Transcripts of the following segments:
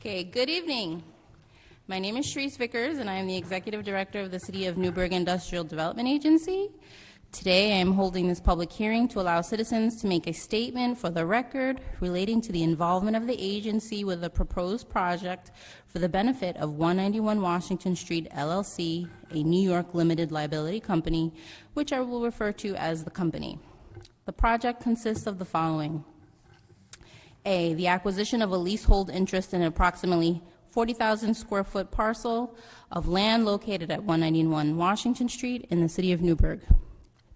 Okay, good evening. My name is Sharice Vickers, and I am the Executive Director of the City of Newburgh Industrial Development Agency. Today, I am holding this public hearing to allow citizens to make a statement for the record relating to the involvement of the agency with a proposed project for the benefit of 191 Washington Street, LLC, a New York limited liability company, which I will refer to as the company. The project consists of the following. A, the acquisition of a leasehold interest in approximately 40,000 square foot parcel of land located at 191 Washington Street in the city of Newburgh.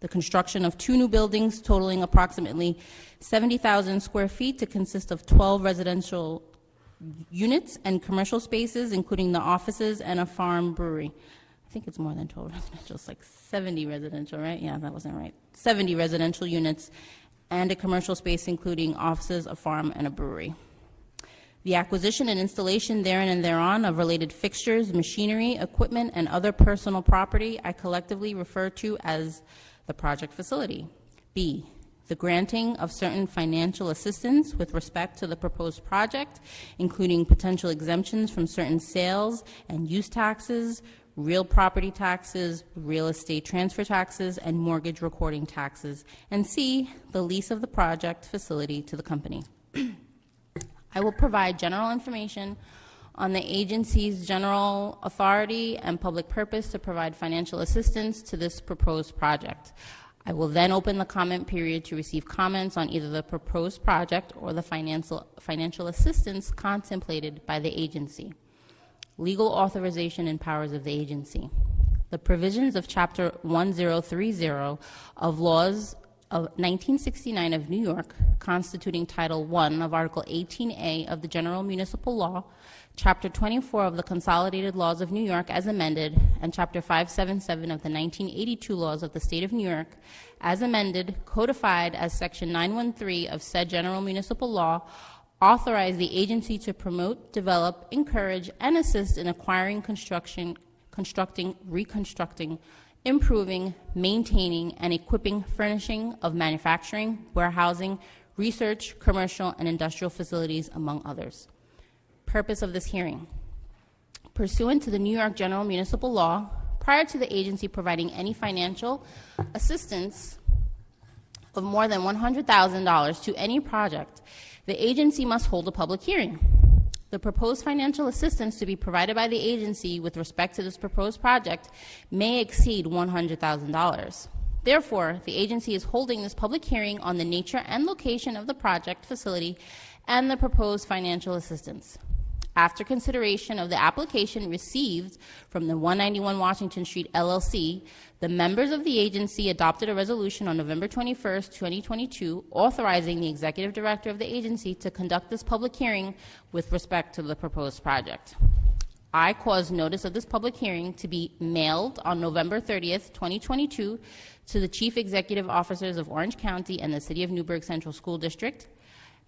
The construction of 2 new buildings totaling approximately 70,000 square feet to consist of 12 residential units and commercial spaces, including the offices and a farm brewery. I think it's more than 12 residential. It's like 70 residential, right? Yeah, that wasn't right. 70 residential units and a commercial space, including offices, a farm, and a brewery. The acquisition and installation therein and thereon of related fixtures, machinery, equipment, and other personal property I collectively refer to as the project facility. B, the granting of certain financial assistance with respect to the proposed project, including potential exemptions from certain sales and use taxes, real property taxes, real estate transfer taxes, and mortgage recording taxes. And C, the lease of the project facility to the company. I will provide general information on the agency's general authority and public purpose to provide financial assistance to this proposed project. I will then open the comment period to receive comments on either the proposed project or the financial assistance contemplated by the agency. Legal authorization and powers of the agency. The provisions of Chapter 1030 of Laws of 1969 of New York, constituting Title I of Article 18A of the General Municipal Law, Chapter 24 of the Consolidated Laws of New York as amended, and Chapter 577 of the 1982 Laws of the State of New York as amended, codified as Section 913 of said General Municipal Law, authorize the agency to promote, develop, encourage, and assist in acquiring, constructing, reconstructing, improving, maintaining, and equipping furnishing of manufacturing, warehousing, research, commercial, and industrial facilities, among others. Purpose of this hearing. Pursuant to the New York General Municipal Law, prior to the agency providing any financial assistance of more than $100,000 to any project, the agency must hold a public hearing. The proposed financial assistance to be provided by the agency with respect to this proposed project may exceed $100,000. Therefore, the agency is holding this public hearing on the nature and location of the project facility and the proposed financial assistance. After consideration of the application received from the 191 Washington Street LLC, the members of the agency adopted a resolution on November 21st, 2022, authorizing the executive director of the agency to conduct this public hearing with respect to the proposed project. I caused notice of this public hearing to be mailed on November 30th, 2022, to the chief executive officers of Orange County and the City of Newburgh Central School District,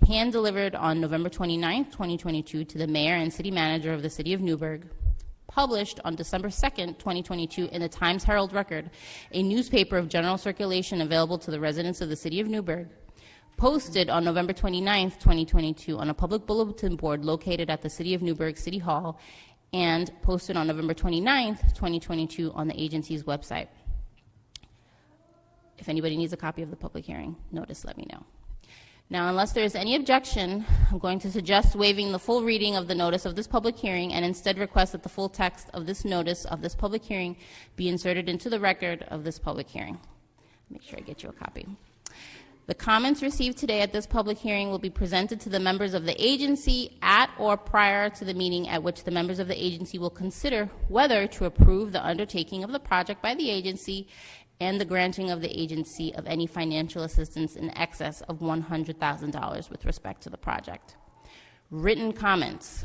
hand-delivered on November 29th, 2022, to the mayor and city manager of the City of Newburgh, published on December 2nd, 2022, in the Times-Herald Record, a newspaper of general circulation available to the residents of the City of Newburgh, posted on November 29th, 2022, on a public bulletin board located at the City of Newburgh City Hall, and posted on November 29th, 2022, on the agency's website. If anybody needs a copy of the public hearing notice, let me know. Now, unless there is any objection, I'm going to suggest waiving the full reading of the notice of this public hearing and instead request that the full text of this notice of this public hearing be inserted into the record of this public hearing. Make sure I get you a copy. The comments received today at this public hearing will be presented to the members of the agency at or prior to the meeting at which the members of the agency will consider whether to approve the undertaking of the project by the agency and the granting of the agency of any financial assistance in excess of $100,000 with respect to the project. Written comments.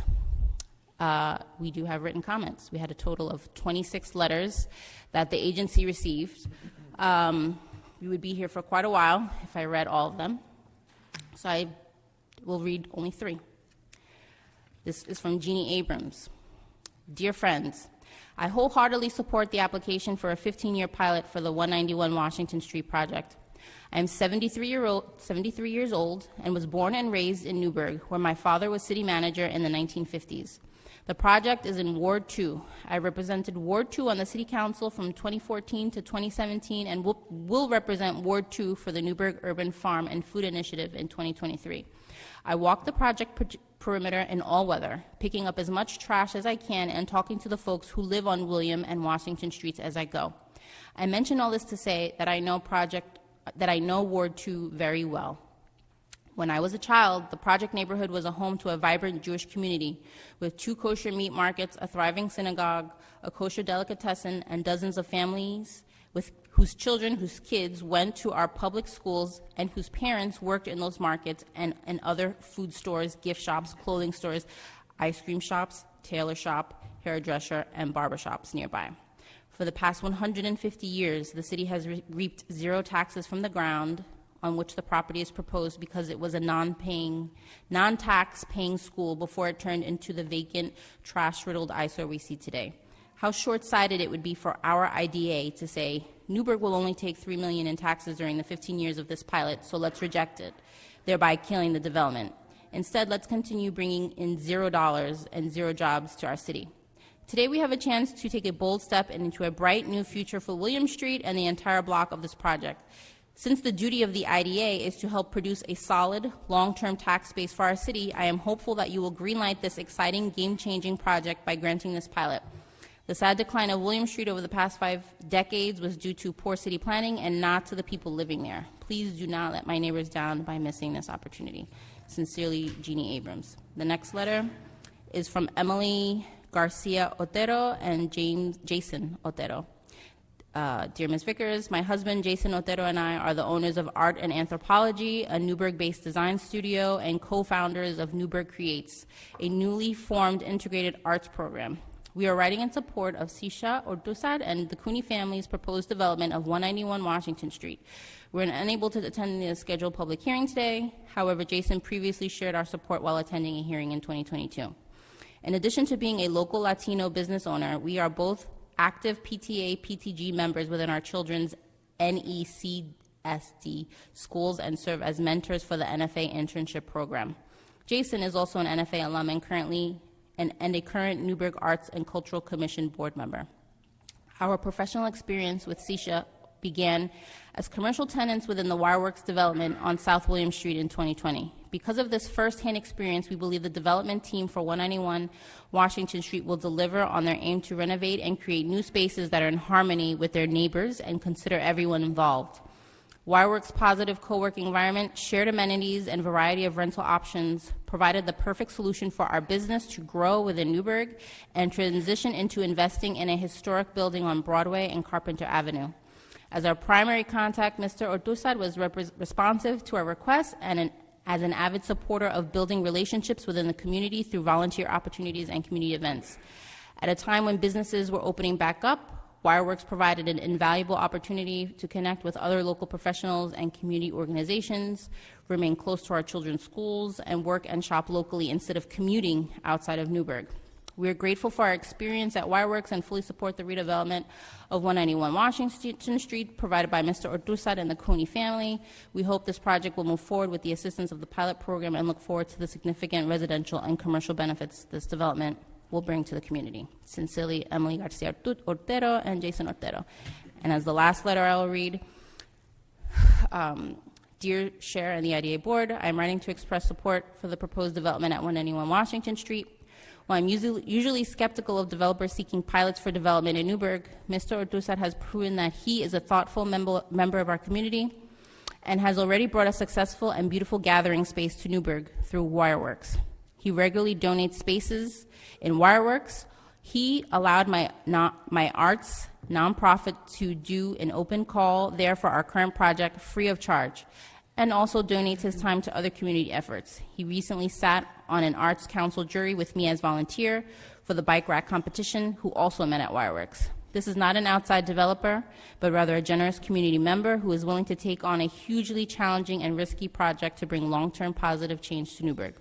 We do have written comments. We had a total of 26 letters that the agency received. We would be here for quite a while if I read all of them, so I will read only 3. This is from Jeannie Abrams. Dear friends, I wholeheartedly support the application for a 15-year pilot for the 191 Washington Street project. I am 73 years old and was born and raised in Newburgh, where my father was city manager in the 1950s. The project is in Ward 2. I represented Ward 2 on the City Council from 2014 to 2017 and will represent Ward 2 for the Newburgh Urban Farm and Food Initiative in 2023. I walk the project perimeter in all weather, picking up as much trash as I can and talking to the folks who live on William and Washington Streets as I go. I mention all this to say that I know Ward 2 very well. When I was a child, the project neighborhood was a home to a vibrant Jewish community with 2 kosher meat markets, a thriving synagogue, a kosher delicatessen, and dozens of families whose kids went to our public schools and whose parents worked in those markets and other food stores, gift shops, clothing stores, ice cream shops, tailor shop, hairdresser, and barber shops nearby. For the past 150 years, the city has reaped 0 taxes from the ground on which the property is proposed because it was a non-tax paying school before it turned into the vacant, trash-riddled eyesore we see today. How short-sighted it would be for our IDA to say, Newburgh will only take $3 million in taxes during the 15 years of this pilot, so let's reject it, thereby killing the development. Instead, let's continue bringing in $0 and 0 jobs to our city. Today, we have a chance to take a bold step into a bright new future for William Street and the entire block of this project. Since the duty of the IDA is to help produce a solid, long-term tax base for our city, I am hopeful that you will greenlight this exciting, game-changing project by granting this pilot. The sad decline of William Street over the past 5 decades was due to poor city planning and not to the people living there. Please do not let my neighbors down by missing this opportunity. Sincerely, Jeannie Abrams. The next letter is from Emily Garcia Otero and Jason Otero. Dear Ms. Vickers, my husband, Jason Otero, and I are the owners of Art and Anthropology, a Newburgh-based design studio, and co-founders of Newburgh Creates, a newly formed integrated arts program. We are writing in support of Sisha Ortuzar and the Cooney family's proposed development of 191 Washington Street. We're unable to attend the scheduled public hearing today. However, Jason previously shared our support while attending a hearing in 2022. In addition to being a local Latino business owner, we are both active PTA, PTG members within our children's NECSD schools and serve as mentors for the NFA internship program. Jason is also an NFA alum and a current Newburgh Arts and Cultural Commission board member. Our professional experience with Sisha began as commercial tenants within the Wireworks development on South William Street in 2020. Because of this first-hand experience, we believe the development team for 191 Washington Street will deliver on their aim to renovate and create new spaces that are in harmony with their neighbors and consider everyone involved. Wireworks' positive co-working environment, shared amenities, and variety of rental options provided the perfect solution for our business to grow within Newburgh and transition into investing in a historic building on Broadway and Carpenter Avenue. As our primary contact, Mr. Ortuzar was responsive to our requests and as an avid supporter of building relationships within the community through volunteer opportunities and community events. At a time when businesses were opening back up, Wireworks provided an invaluable opportunity to connect with other local professionals and community organizations, remain close to our children's schools, and work and shop locally instead of commuting outside of Newburgh. We are grateful for our experience at Wireworks and fully support the redevelopment of 191 Washington Street provided by Mr. Ortuzar and the Cooney family. We hope this project will move forward with the assistance of the pilot program and look forward to the significant residential and commercial benefits this development will bring to the community. Sincerely, Emily Garcia Ortero and Jason Ortero. And as the last letter I will read, Dear Chair and the IDA Board, I am writing to express support for the proposed development at 191 Washington Street. While I'm usually skeptical of developers seeking pilots for development in Newburgh, Mr. Ortuzar has proven that he is a thoughtful member of our community and has already brought a successful and beautiful gathering space to Newburgh through Wireworks. He regularly donates spaces in Wireworks. He allowed my arts nonprofit to do an open call there for our current project free of charge, and also donates his time to other community efforts. He recently sat on an Arts Council jury with me as volunteer for the bike rack competition, who also met at Wireworks. This is not an outside developer, but rather a generous community member who is willing to take on a hugely challenging and risky project to bring long-term positive change to Newburgh.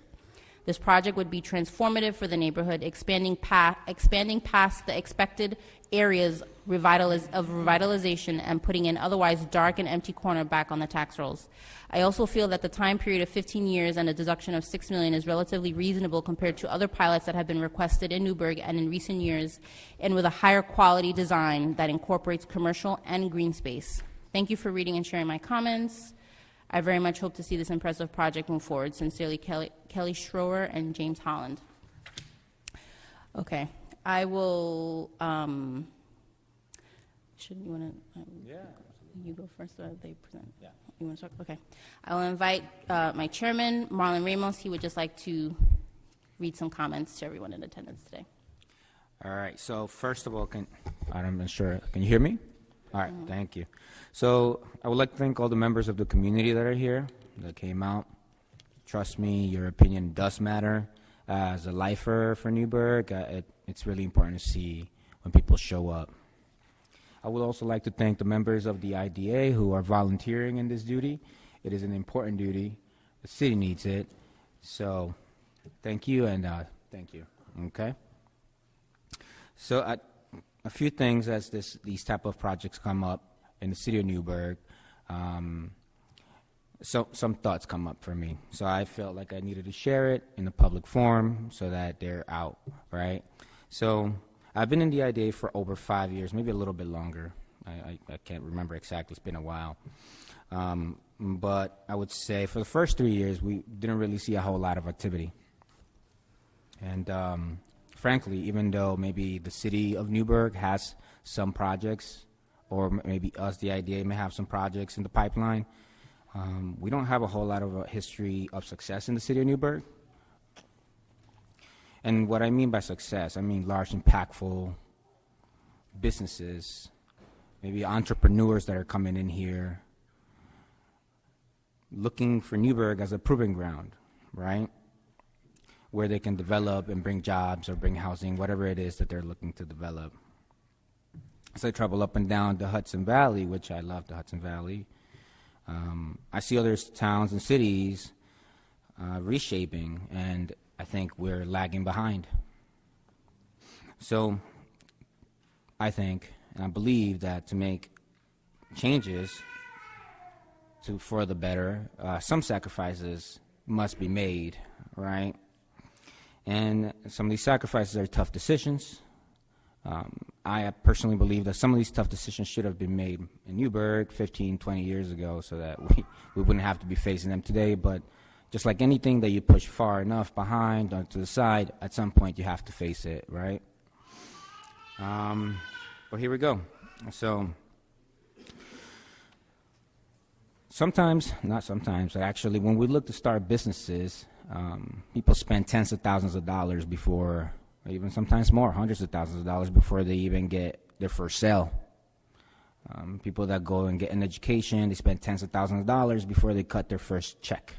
This project would be transformative for the neighborhood, expanding past the expected areas of revitalization and putting an otherwise dark and empty corner back on the tax rolls. I also feel that the time period of 15 years and a deduction of $6 million is relatively reasonable compared to other pilots that have been requested in Newburgh and in recent years, and with a higher quality design that incorporates commercial and green space. Thank you for reading and sharing my comments. I very much hope to see this impressive project move forward. Sincerely, Kelly Schroer and James Holland. Okay, I will. Should you want to? Yeah. You go first, or they present? Yeah. You want to talk? Okay. I will invite my chairman, Marlon Ramos. He would just like to read some comments to everyone in attendance today. All right. So first of all, I'm not sure. Can you hear me? All right. Thank you. So I would like to thank all the members of the community that are here, that came out. Trust me, your opinion does matter. As a lifer for Newburgh, it's really important to see when people show up. I would also like to thank the members of the IDA who are volunteering in this duty. It is an important duty. The city needs it. So thank you, and thank you. Okay? So a few things as these type of projects come up in the city of Newburgh. So some thoughts come up for me. So I felt like I needed to share it in a public forum so that they're out, right? So I've been in the IDA for over 5 years, maybe a little bit longer. I can't remember exactly. It's been a while. But I would say for the first 3 years, we didn't really see a whole lot of activity. And frankly, even though maybe the city of Newburgh has some projects, or maybe us, the IDA, may have some projects in the pipeline, we don't have a whole lot of a history of success in the city of Newburgh. And what I mean by success, I mean large, impactful businesses, maybe entrepreneurs that are coming in here looking for Newburgh as a proving ground, right? Where they can develop and bring jobs or bring housing, whatever it is that they're looking to develop. As I travel up and down the Hudson Valley, which I love the Hudson Valley, I see other towns and cities reshaping, and I think we're lagging behind. So I think, and I believe that to make changes for the better, some sacrifices must be made, right? And some of these sacrifices are tough decisions. I personally believe that some of these tough decisions should have been made in Newburgh 15, 20 years ago so that we wouldn't have to be facing them today. But just like anything that you push far enough behind or to the side, at some point you have to face it, right? But here we go. So not sometimes, but actually when we look to start businesses, people spend tens of thousands of dollars before, or even sometimes more, hundreds of thousands of dollars before they even get their first sale. People that go and get an education, they spend tens of thousands of dollars before they cut their first check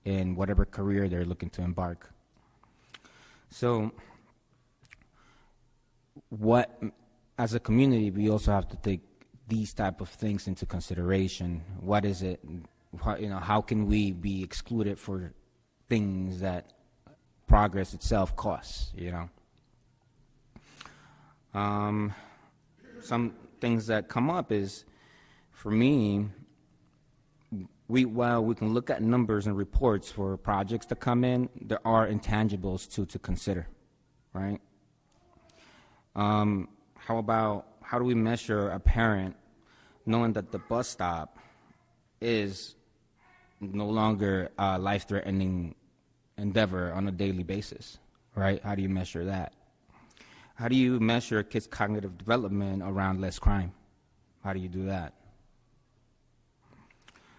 in whatever career they're looking to embark. So as a community, we also have to take these type of things into consideration. What is it? How can we be excluded for things that progress itself costs? Some things that come up is, for me, while we can look at numbers and reports for projects that come in, there are intangibles to consider, right? How do we measure a parent knowing that the bus stop is no longer a life-threatening endeavor on a daily basis, right? How do you measure that? How do you measure kids' cognitive development around less crime? How do you do that?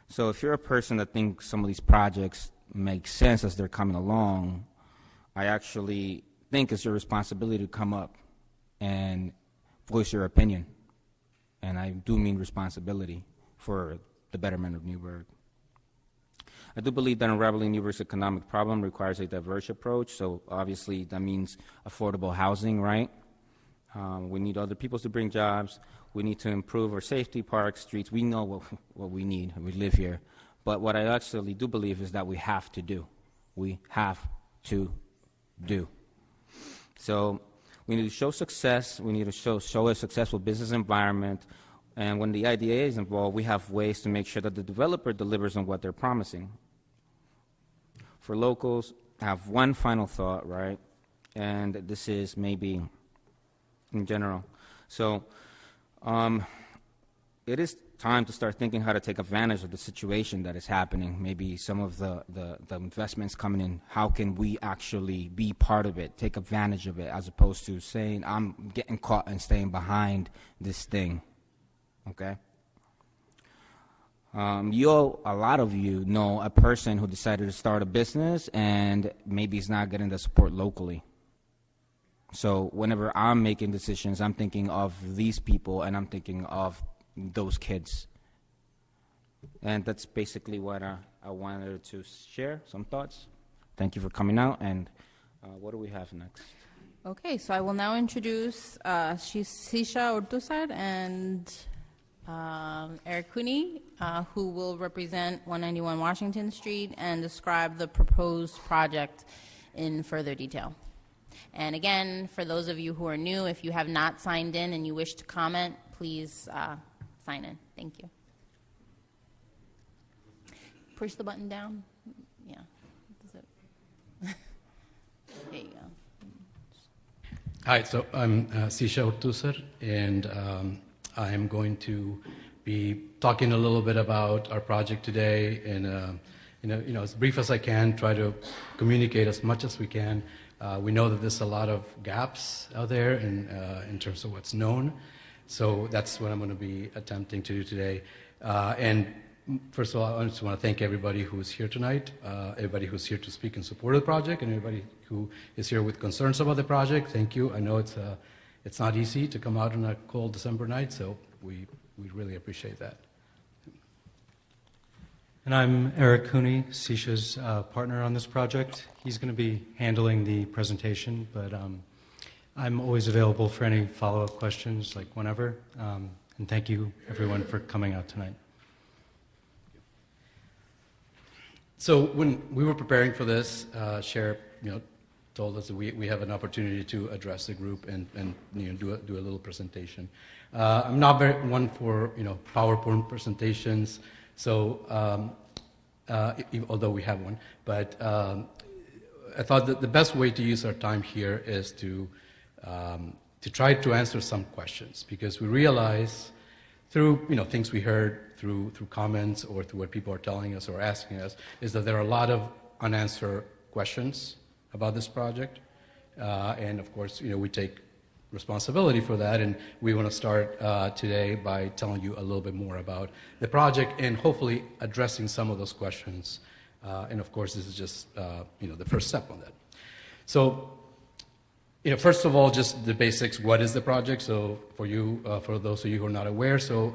So if you're a person that thinks some of these projects make sense as they're coming along, I actually think it's your responsibility to come up and voice your opinion. And I do mean responsibility for the betterment of Newburgh. I do believe that unraveling Newburgh's economic problem requires a diverse approach. So obviously that means affordable housing, right? We need other people to bring jobs. We need to improve our safety, parks, streets. We know what we need. We live here. But what I actually do believe is that we have to do. We have to do. So we need to show success. We need to show a successful business environment. And when the IDA is involved, we have ways to make sure that the developer delivers on what they're promising. For locals, I have one final thought, right? And this is maybe in general. So it is time to start thinking how to take advantage of the situation that is happening. Maybe some of the investments coming in, how can we actually be part of it, take advantage of it, as opposed to saying, I'm getting caught and staying behind this thing, okay? A lot of you know a person who decided to start a business and maybe is not getting the support locally. So whenever I'm making decisions, I'm thinking of these people and I'm thinking of those kids. And that's basically what I wanted to share, some thoughts. Thank you for coming out, and what do we have next? Okay, so I will now introduce Sisha Ortuzar and Eric Cooney, who will represent 191 Washington Street and describe the proposed project in further detail. And again, for those of you who are new, if you have not signed in and you wish to comment, please sign in. Thank you. Push the button down. Yeah. There you go. Hi, so I'm Sisha Ortuzar, and I am going to be talking a little bit about our project today, and as brief as I can, try to communicate as much as we can. We know that there's a lot of gaps out there in terms of what's known, so that's what I'm going to be attempting to do today. And first of all, I just want to thank everybody who is here tonight, everybody who's here to speak in support of the project, and everybody who is here with concerns about the project. Thank you. I know it's not easy to come out on a cold December night, so we really appreciate that. And I'm Eric Cooney, Sisha's partner on this project. He's going to be handling the presentation, but I'm always available for any follow-up questions, like whenever. And thank you, everyone, for coming out tonight. So when we were preparing for this, Cher, told us that we have an opportunity to address the group and do a little presentation. I'm not very one for PowerPoint presentations, so although we have one, but I thought that the best way to use our time here is to try to answer some questions, because we realize through things we heard, through comments, or through what people are telling us or asking us, is that there are a lot of unanswered questions about this project, and of course we take responsibility for that, and we want to start today by telling you a little bit more about the project and hopefully addressing some of those questions, and of course this is just the first step on that. So first of all, just the basics. What is the project? So for those of you who are not aware, so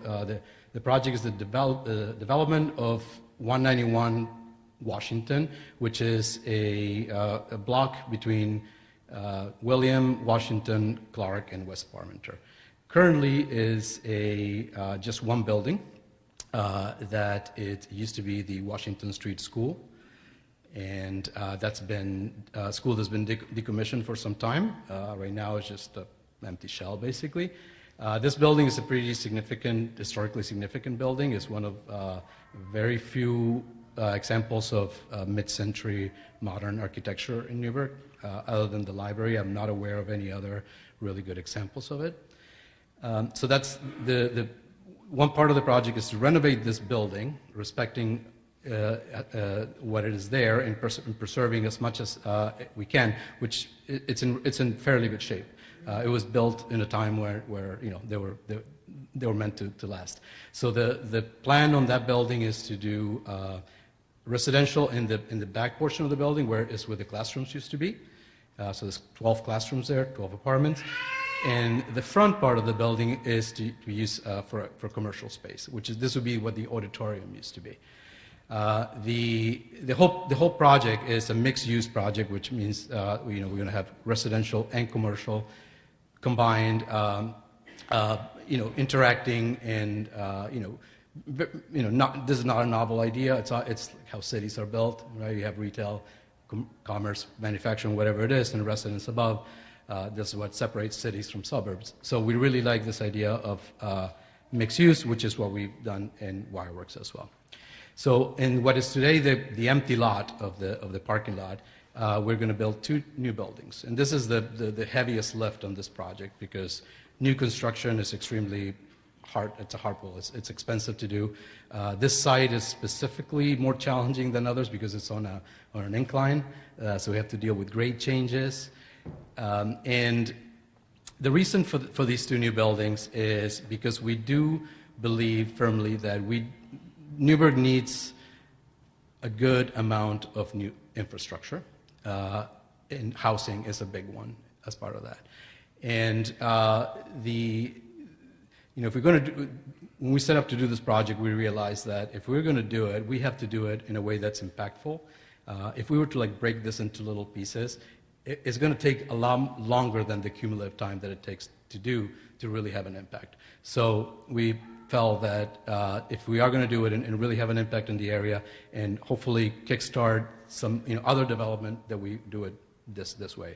the project is the development of 191 Washington, which is a block between William, Washington, Clark, and West Parmenter. Currently is just one building that it used to be the Washington Street School, and that's been a school that's been decommissioned for some time. Right now it's just an empty shell, basically. This building is a pretty significant, historically significant building. It's one of very few examples of mid-century modern architecture in Newburgh. Other than the library, I'm not aware of any other really good examples of it. So that's the one part of the project, is to renovate this building, respecting what it is there and preserving as much as we can, which it's in fairly good shape. It was built in a time where they were meant to last. So the plan on that building is to do residential in the back portion of the building, where the classrooms used to be. So there's 12 classrooms there, 12 apartments. And the front part of the building is to use for commercial space, this would be what the auditorium used to be. The whole project is a mixed-use project, which means we're going to have residential and commercial combined, interacting, and this is not a novel idea. It's how cities are built, right? You have retail, commerce, manufacturing, whatever it is, and residents above. This is what separates cities from suburbs. So we really like this idea of mixed use, which is what we've done in Wireworks as well. So in what is today the empty lot of the parking lot, we're going to build 2 new buildings. And this is the heaviest lift on this project because new construction is extremely hard. It's a hard pull. It's expensive to do. This site is specifically more challenging than others because it's on an incline. So we have to deal with grade changes. And the reason for these 2 new buildings is because we do believe firmly that Newburgh needs a good amount of new infrastructure, and housing is a big one as part of that. And if we're going to when we set up to do this project, we realized that if we're going to do it, we have to do it in a way that's impactful. If we were to break this into little pieces, it's going to take a lot longer than the cumulative time that it takes to do to really have an impact. So we felt that if we are going to do it and really have an impact in the area and hopefully kickstart some other development, that we do it this way.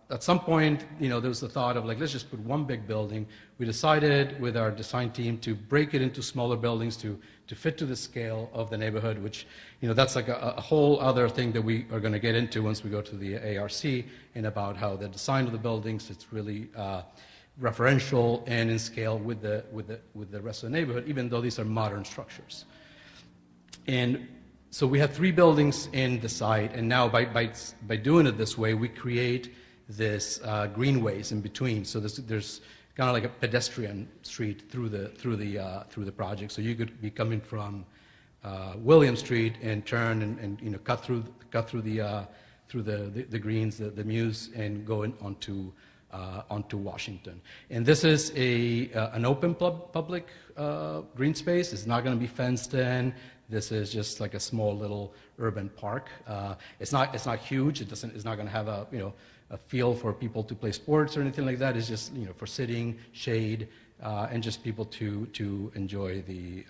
At some point, there was the thought of let's just put one big building. We decided with our design team to break it into smaller buildings to fit to the scale of the neighborhood, which that's a whole other thing that we are going to get into once we go to the ARC, and about how the design of the buildings, it's really referential and in scale with the rest of the neighborhood, even though these are modern structures. And so we have 3 buildings in the site, and now by doing it this way, we create this greenways in between. So there's kind of like a pedestrian street through the project. So you could be coming from William Street and turn and cut through the greens, the Mews, and go onto Washington. And this is an open public green space. It's not going to be fenced in. This is just like a small little urban park. It's not huge. It's not going to have a feel for people to play sports or anything like that. It's just for sitting, shade, and just people to enjoy the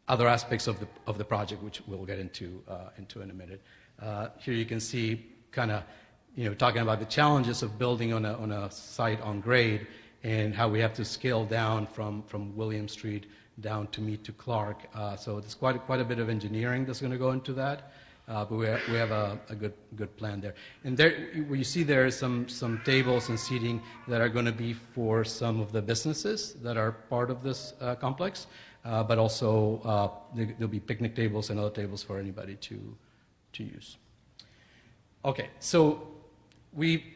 other aspects of the project, which we'll get into in a minute. Here you can see kind of talking about the challenges of building on a site on grade and how we have to scale down from William Street down to meet to Clark. So there's quite a bit of engineering that's going to go into that. But we have a good plan there. And there, what you see there is some tables and seating that are going to be for some of the businesses that are part of this complex, but also there'll be picnic tables and other tables for anybody to use. Okay, so we,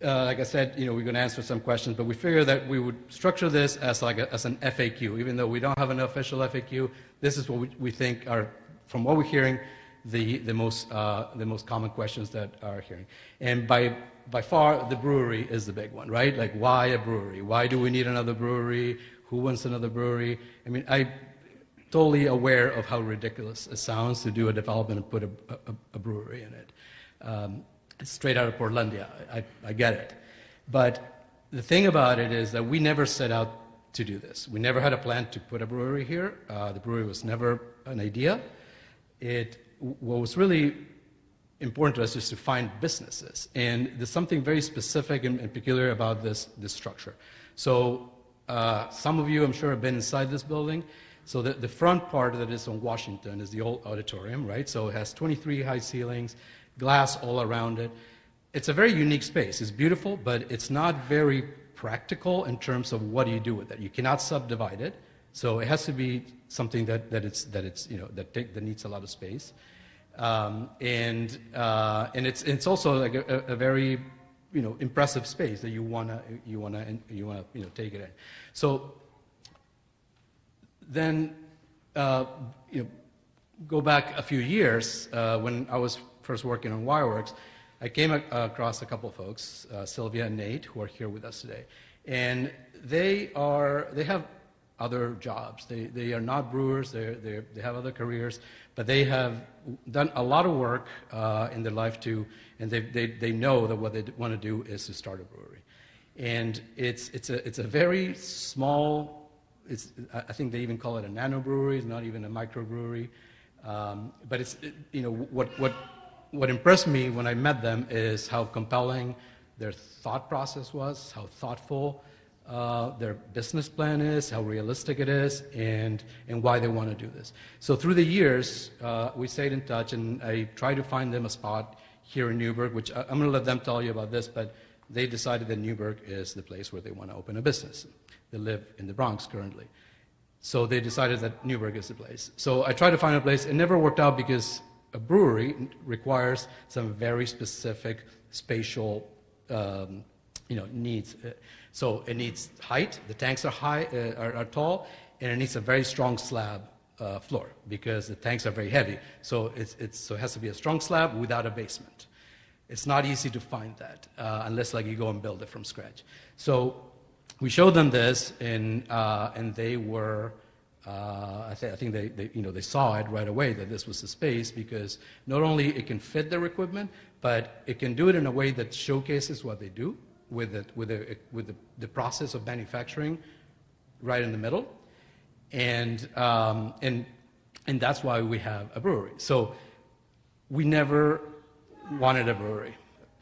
like I said, we're going to answer some questions, but we figured that we would structure this as an FAQ. Even though we don't have an official FAQ, this is what we think are, from what we're hearing, the most common questions that are hearing. And by far, the brewery is the big one, right? Why a brewery? Why do we need another brewery? Who wants another brewery? I mean, I'm totally aware of how ridiculous it sounds to do a development and put a brewery in it. It's straight out of Portlandia. I get it. But the thing about it is that we never set out to do this. We never had a plan to put a brewery here. The brewery was never an idea. What was really important to us is to find businesses. And there's something very specific and peculiar about this structure. So some of you, I'm sure, have been inside this building. So the front part that is on Washington is the old auditorium, right? So it has 23 high ceilings, glass all around it. It's a very unique space. It's beautiful, but it's not very practical in terms of what do you do with it. You cannot subdivide it. So it has to be something that needs a lot of space. And it's also like a very impressive space that you wanna take it in. So then go back a few years when I was first working on Wireworks. I came across a couple of folks, Sylvia and Nate, who are here with us today, and they have other jobs. They are not brewers. They have other careers, but they have done a lot of work in their life too, and they know that what they want to do is to start a brewery, and it's a very small. I think they even call it a nano brewery. It's not even a microbrewery. But what impressed me when I met them is how compelling their thought process was, how thoughtful their business plan is, how realistic it is, and why they want to do this. So through the years, we stayed in touch, and I tried to find them a spot here in Newburgh, which I'm going to let them tell you about this, but they decided that Newburgh is the place where they want to open a business. They live in the Bronx currently. So they decided that Newburgh is the place. So I tried to find a place. It never worked out because a brewery requires some very specific spatial needs. So it needs height. The tanks are high, are tall, and it needs a very strong slab floor because the tanks are very heavy. So it has to be a strong slab without a basement. It's not easy to find that unless you go and build it from scratch. So we showed them this, and they were. I think they saw it right away that this was the space because not only it can fit their equipment, but it can do it in a way that showcases what they do with the process of manufacturing right in the middle, and that's why we have a brewery. So we never wanted a brewery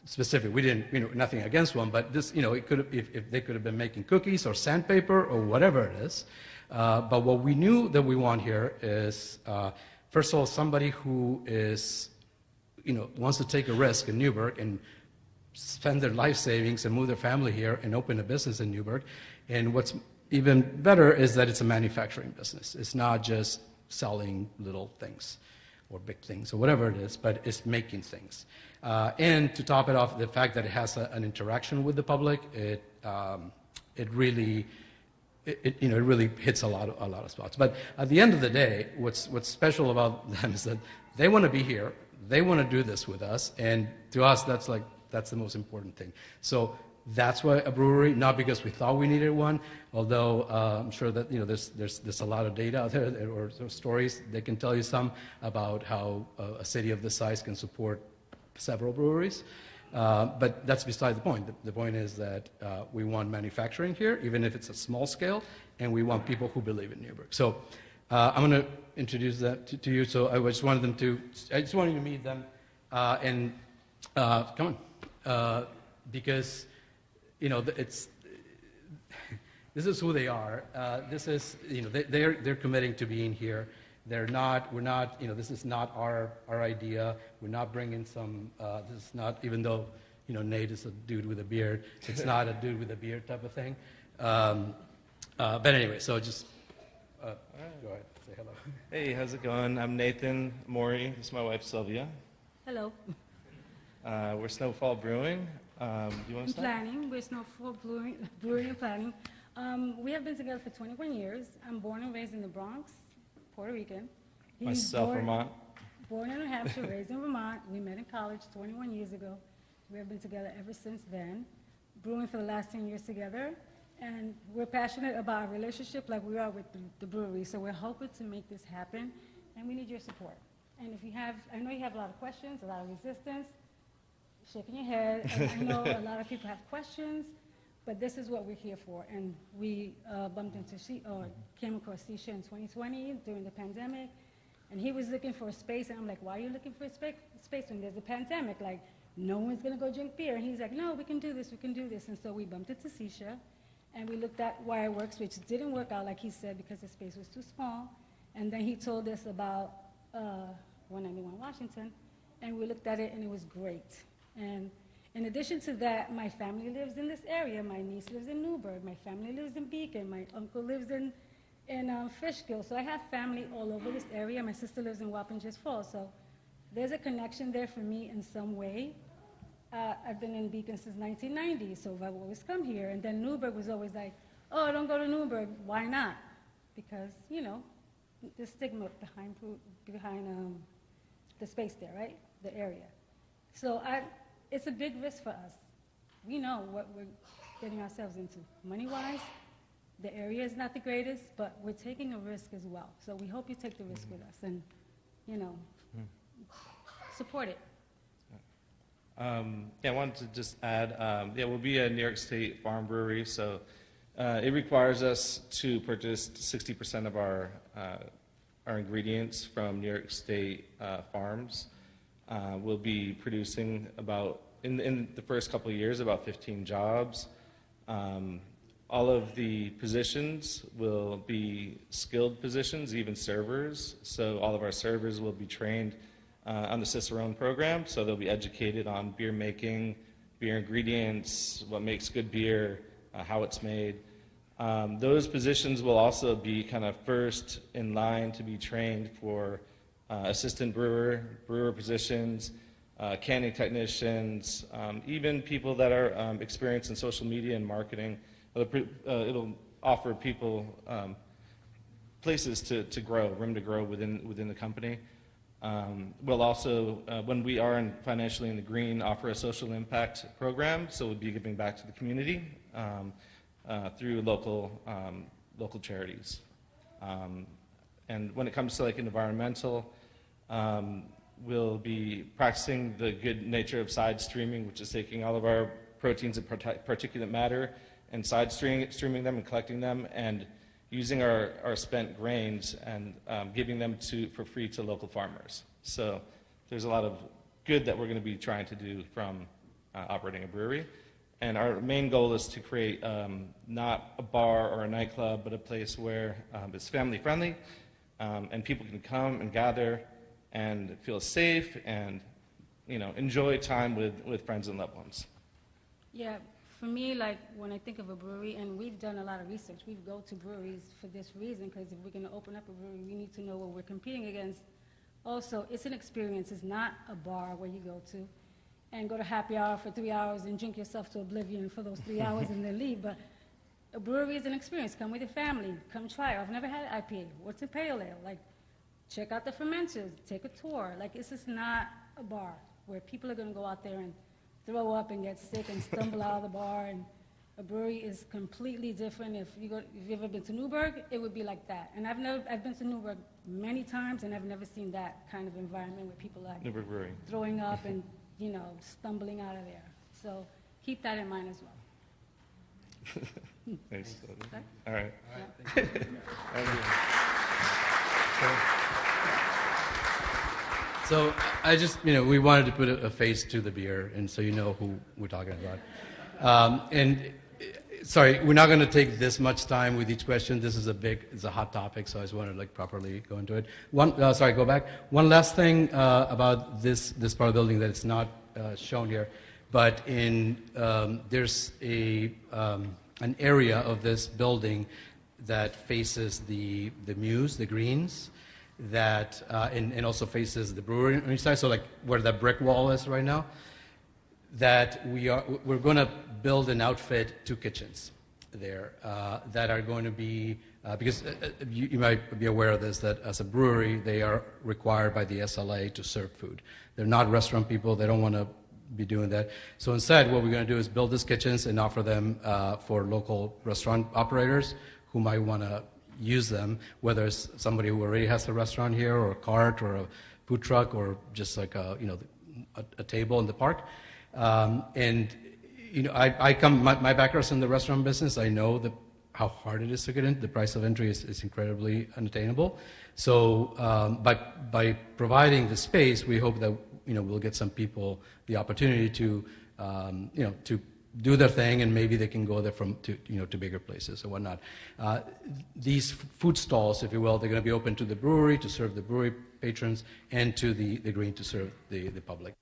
specific. We didn't, nothing against one, but this, it could have, if they could have been making cookies or sandpaper or whatever it is. But what we knew that we want here is, first of all, somebody who is, wants to take a risk in Newburgh and spend their life savings and move their family here and open a business in Newburgh. And what's even better is that it's a manufacturing business. It's not just selling little things or big things or whatever it is, but it's making things. And to top it off, the fact that it has an interaction with the public, it really hits a lot of spots. But at the end of the day, what's special about them is that they want to be here, they want to do this with us, and to us, that's the most important thing. So that's why a brewery, not because we thought we needed one, although I'm sure that there's a lot of data out there or stories. They can tell you some about how a city of this size can support several breweries. But that's beside the point. The point is that we want manufacturing here, even if it's a small scale, and we want people who believe in Newburgh. So I'm going to introduce that to you. So I just wanted you to meet them, and come on, because this is who they are. This is they're committing to being here. We're not, this is not our idea. We're not bringing some, this is not, even though, Nate is a dude with a beard, it's not a dude with a beard type of thing. But anyway, so just, go ahead, say hello. Hey, how's it going? I'm Nathan Maury. This is my wife, Sylvia. Hello. We're Snowfall Brewing. Do you want to start? Planning. We're Snowfall Brewing and Planning. We have been together for 21 years. I'm born and raised in the Bronx, Puerto Rican. Myself, Vermont. Born in New Hampshire, raised in Vermont. We met in college 21 years ago. We have been together ever since then, brewing for the last 10 years together. And we're passionate about our relationship like we are with the brewery. So we're hoping to make this happen, and we need your support. And if you have, I know you have a lot of questions, a lot of resistance, shaking your head. And I know a lot of people have questions, but this is what we're here for. And we came across Sisha in 2020 during the pandemic, and he was looking for a space, and I'm like, why are you looking for a space when there's a pandemic? Like, no one's gonna go drink beer. And he's like, no, we can do this. And so we bumped into Sisha, and we looked at Wireworks, which didn't work out, like he said, because the space was too small. And then he told us about 191 Washington, and we looked at it, and it was great. And in addition to that, my family lives in this area. My niece lives in Newburgh. My family lives in Beacon. My uncle lives in Fishkill. So I have family all over this area. My sister lives in Wappingers Falls. So there's a connection there for me in some way. I've been in Beacon since 1990, so I've always come here. And then Newburgh was always like, oh, don't go to Newburgh. Why not? Because, the stigma behind the space there, right? The area. So it's a big risk for us. We know what we're getting ourselves into. Money-wise, the area is not the greatest, but we're taking a risk as well. So we hope you take the risk with us and, support it. I wanted to just add, we'll be a New York State farm brewery, so it requires us to purchase 60% of our our ingredients from New York State farms. We'll be producing about, in the first couple of years, about 15 jobs. All of the positions will be skilled positions, even servers. So all of our servers will be trained on the Cicerone program, so they'll be educated on beer making, beer ingredients, what makes good beer, how it's made. Those positions will also be kind of first in line to be trained for assistant brewer positions, canning technicians, even people that are experienced in social media and marketing. It'll offer people places to grow, room to grow within the company. We'll also, when we are financially in the green, offer a social impact program, so we'll be giving back to the community through local charities. And when it comes to like environmental, we'll be practicing the good nature of side streaming, which is taking all of our proteins and particulate matter and side streaming them and collecting them and using our spent grains and giving them for free to local farmers. So there's a lot of good that we're going to be trying to do from operating a brewery. And our main goal is to create not a bar or a nightclub, but a place where it's family friendly and people can come and gather and feel safe and enjoy time with friends and loved ones. Yeah, for me, like when I think of a brewery, and we've done a lot of research, we go to breweries for this reason, because if we're going to open up a brewery, we need to know what we're competing against. Also, it's an experience. It's not a bar where you go to and go to happy hour for 3 hours and drink yourself to oblivion for those 3 hours and then leave. But a brewery is an experience. Come with your family. Come try it. I've never had IPA. What's a pale ale? Like, check out the fermenters. Take a tour. Like, it's just not a bar where people are going to go out there and throw up and get sick and stumble out of the bar. And a brewery is completely different. If you've ever been to Newburgh, it would be like that. And I've been to Newburgh many times, and I've never seen that kind of environment where people are Newburgh Brewery. throwing up and stumbling out of there. So keep that in mind as well. Thanks. Okay? All right. Yeah. Thank you. So I just, we wanted to put a face to the beer, and so you know who we're talking about. Sorry, we're not going to take this much time with each question. This is it's a hot topic, so I just want to properly go into it. Go back. One last thing about this part of the building that it's not shown here, but there's an area of this building that faces the Muse, the Greens, that and also faces the brewery on each side. So where that brick wall is right now. That we're going to build and outfit 2 kitchens there that are going to be, because you might be aware of this, that as a brewery, they are required by the SLA to serve food. They're not restaurant people. They don't want to be doing that. So instead, what we're going to do is build these kitchens and offer them for local restaurant operators who might want to use them, whether it's somebody who already has a restaurant here or a cart or a food truck or just like a table in the park. My background's in the restaurant business. I know how hard it is to get in. The price of entry is incredibly unattainable. So by providing the space, we hope that we'll get some people the opportunity to do their thing, and maybe they can go there to bigger places or whatnot. These food stalls, if you will, they're going to be open to the brewery to serve the brewery patrons, and to the green to serve the public.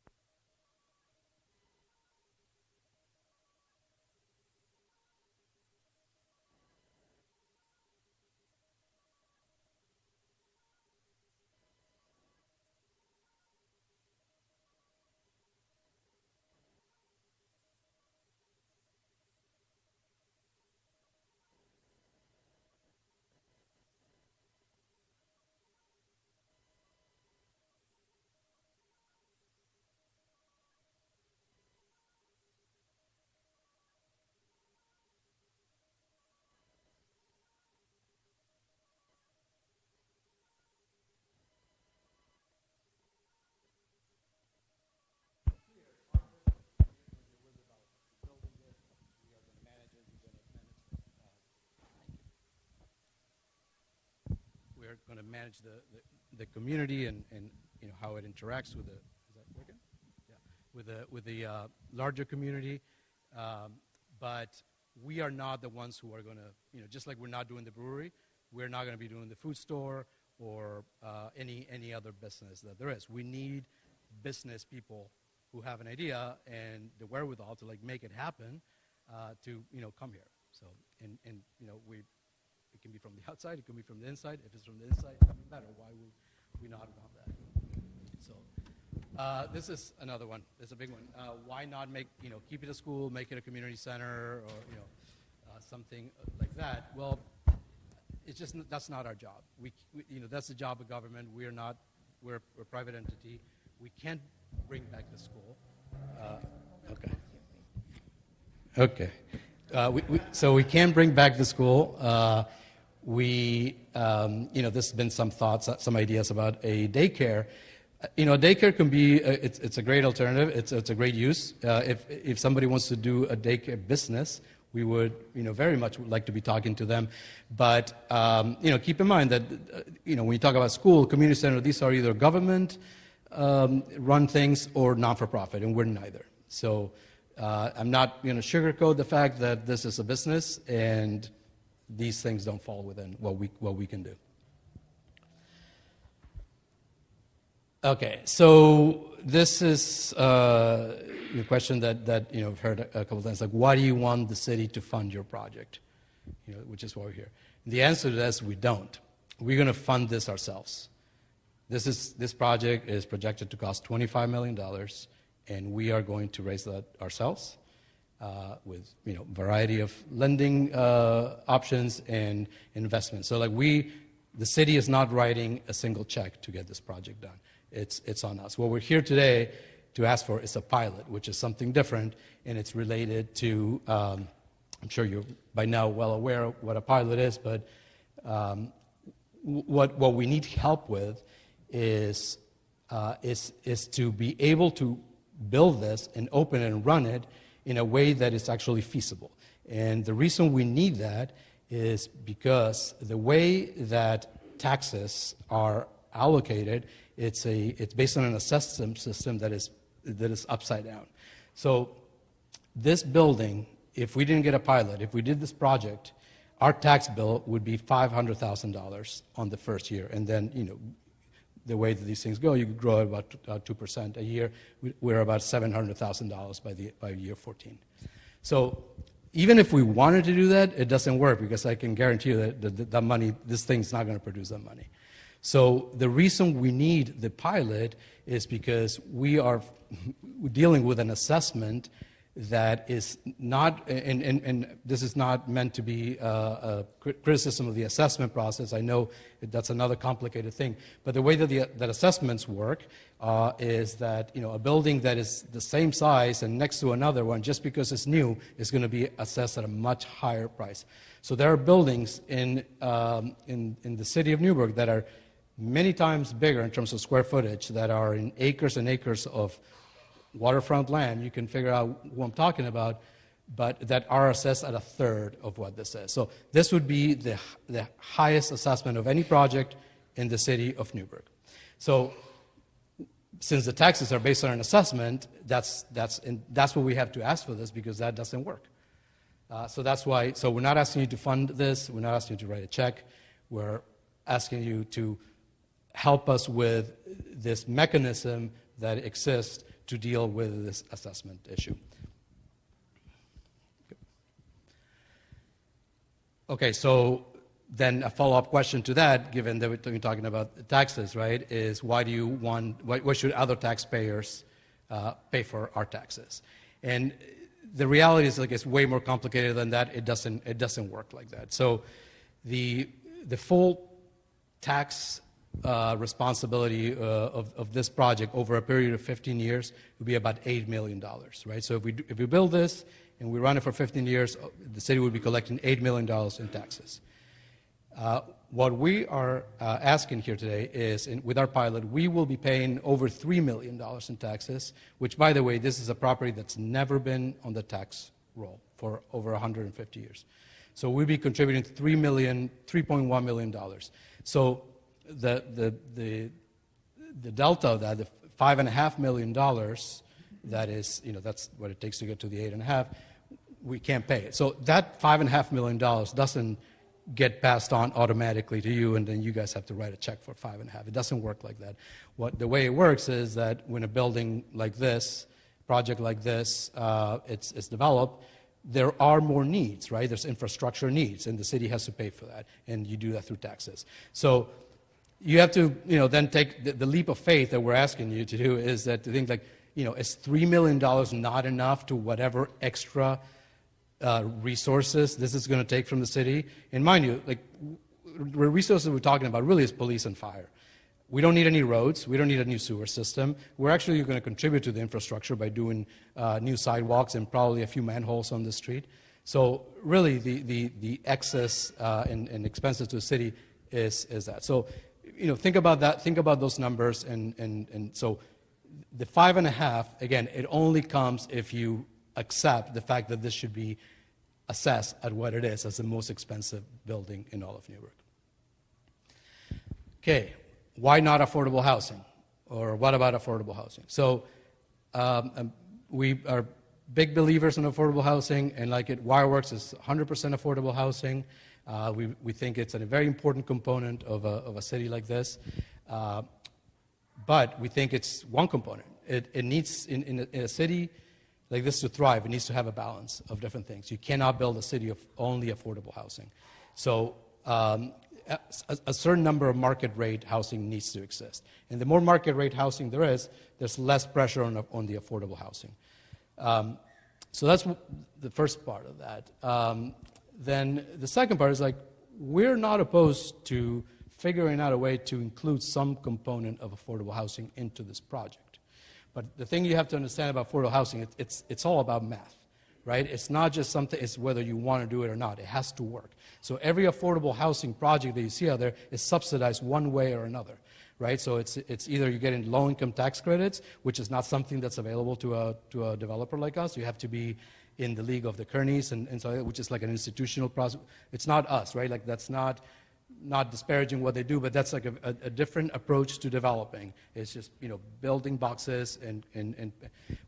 we're going to manage the community and how it interacts with the, is that working? Yeah, with the larger community. But we are not the ones who are going to, just like we're not doing the brewery, we're not going to be doing the food store or any other business that there is. We need business people who have an idea and the wherewithal to make it happen to come here. So and it can be from the outside, it can be from the inside. If it's from the inside, even better. Why would we not want that? So this is another one. It's a big one. Why not keep it a school, make it a community center, or something like that? Well, it's just that's not our job. We that's the job of government. We're a private entity. We can't bring back the school. Okay. So we can bring back the school. There's been some thoughts, some ideas about a daycare. Daycare can be, it's a great alternative. It's a great use. If somebody wants to do a daycare business, we would, very much would like to be talking to them. But, keep in mind that, when you talk about school, community center, these are either government run things or non-for-profit, and we're neither. So I'm not going to sugarcoat the fact that this is a business, and these things don't fall within what we can do. Okay, so this is a question that I've heard a couple of times, like, why do you want the city to fund your project? Which is why we're here. The answer to that is we don't. We're going to fund this ourselves. This project is projected to cost $25 million, and we are going to raise that ourselves with variety of lending options and investments. So the city is not writing a single check to get this project done. It's on us. What we're here today to ask for is a pilot, which is something different, and it's related to, I'm sure you're by now well aware of what a pilot is, but what we need help with is to be able to build this and open it and run it in a way that is actually feasible. And the reason we need that is because the way that taxes are allocated, it's based on an assessment system that is upside down. So this building, if we didn't get a pilot, if we did this project, our tax bill would be $500,000 on the first year. And then, the way that these things go, you could grow at about 2% a year. We're about $700,000 by year 14. So even if we wanted to do that, it doesn't work, because I can guarantee you that that money, this thing's not going to produce that money. So the reason we need the pilot is because we are dealing with an assessment that is not, and this is not meant to be a criticism of the assessment process. I know that's another complicated thing. But the way that assessments work is that a building that is the same size and next to another one, just because it's new, is going to be assessed at a much higher price. So there are buildings in the city of Newburgh that are many times bigger in terms of square footage, that are in acres and acres of waterfront land. You can figure out who I'm talking about, but that are assessed at a third of what this is. So this would be the highest assessment of any project in the city of Newburgh. So since the taxes are based on an assessment, that's what we have to ask for this, because that doesn't work. So that's why. So we're not asking you to fund this. We're not asking you to write a check. We're asking you to help us with this mechanism that exists to deal with this assessment issue. Okay, so then a follow-up question to that, given that we're talking about taxes, right, is why should other taxpayers pay for our taxes? And the reality is, it's way more complicated than that. It doesn't work like that. So the full tax responsibility of this project over a period of 15 years would be about $8 million, right? So if we build this and we run it for 15 years, the city would be collecting $8 million in taxes. What we are asking here today is, with our pilot, we will be paying over $3 million in taxes, which, by the way, this is a property that's never been on the tax roll for over 150 years. So we'll be contributing $3.1 million. So the delta of that, the $5.5 million, that is, that's what it takes to get to the 8.5, we can't pay it. So that $5.5 million doesn't get passed on automatically to you, and then you guys have to write a check for 5.5. It doesn't work like that. The way it works is that when a building like this, project like this, it's developed, there are more needs, right? There's infrastructure needs, and the city has to pay for that, and you do that through taxes. So you have to, then take the leap of faith that we're asking you to do, is that to think like, is $3 million not enough to whatever extra resources this is going to take from the city? And mind you, like, the resources we're talking about really is police and fire. We don't need any roads. We don't need a new sewer system. We're actually going to contribute to the infrastructure by doing new sidewalks and probably a few manholes on the street. So really, the excess and expenses to the city is that. So, think about that. Think about those numbers. And so the 5.5, again, it only comes if you accept the fact that this should be assessed at what it is as the most expensive building in all of Newburgh. Okay. Why not affordable housing? Or what about affordable housing? So we are big believers in affordable housing, and like it, Wireworks is 100% affordable housing. We think it's a very important component of a city like this. But we think it's one component. It needs, in a city like this to thrive, it needs to have a balance of different things. You cannot build a city of only affordable housing. So a certain number of market rate housing needs to exist. And the more market rate housing there is, there's less pressure on the affordable housing. So that's the first part of that. Then the second part is like, we're not opposed to figuring out a way to include some component of affordable housing into this project. But the thing you have to understand about affordable housing, it's all about math. Right? It's not just something, it's whether you want to do it or not. It has to work. So every affordable housing project that you see out there is subsidized one way or another. Right? So it's either you get in low-income tax credits, which is not something that's available to a developer like us. You have to be in the league of the Kearneys, and so, which is like an institutional process. It's not us, right? Like that's not disparaging what they do, but that's like a different approach to developing. It's just, building boxes, and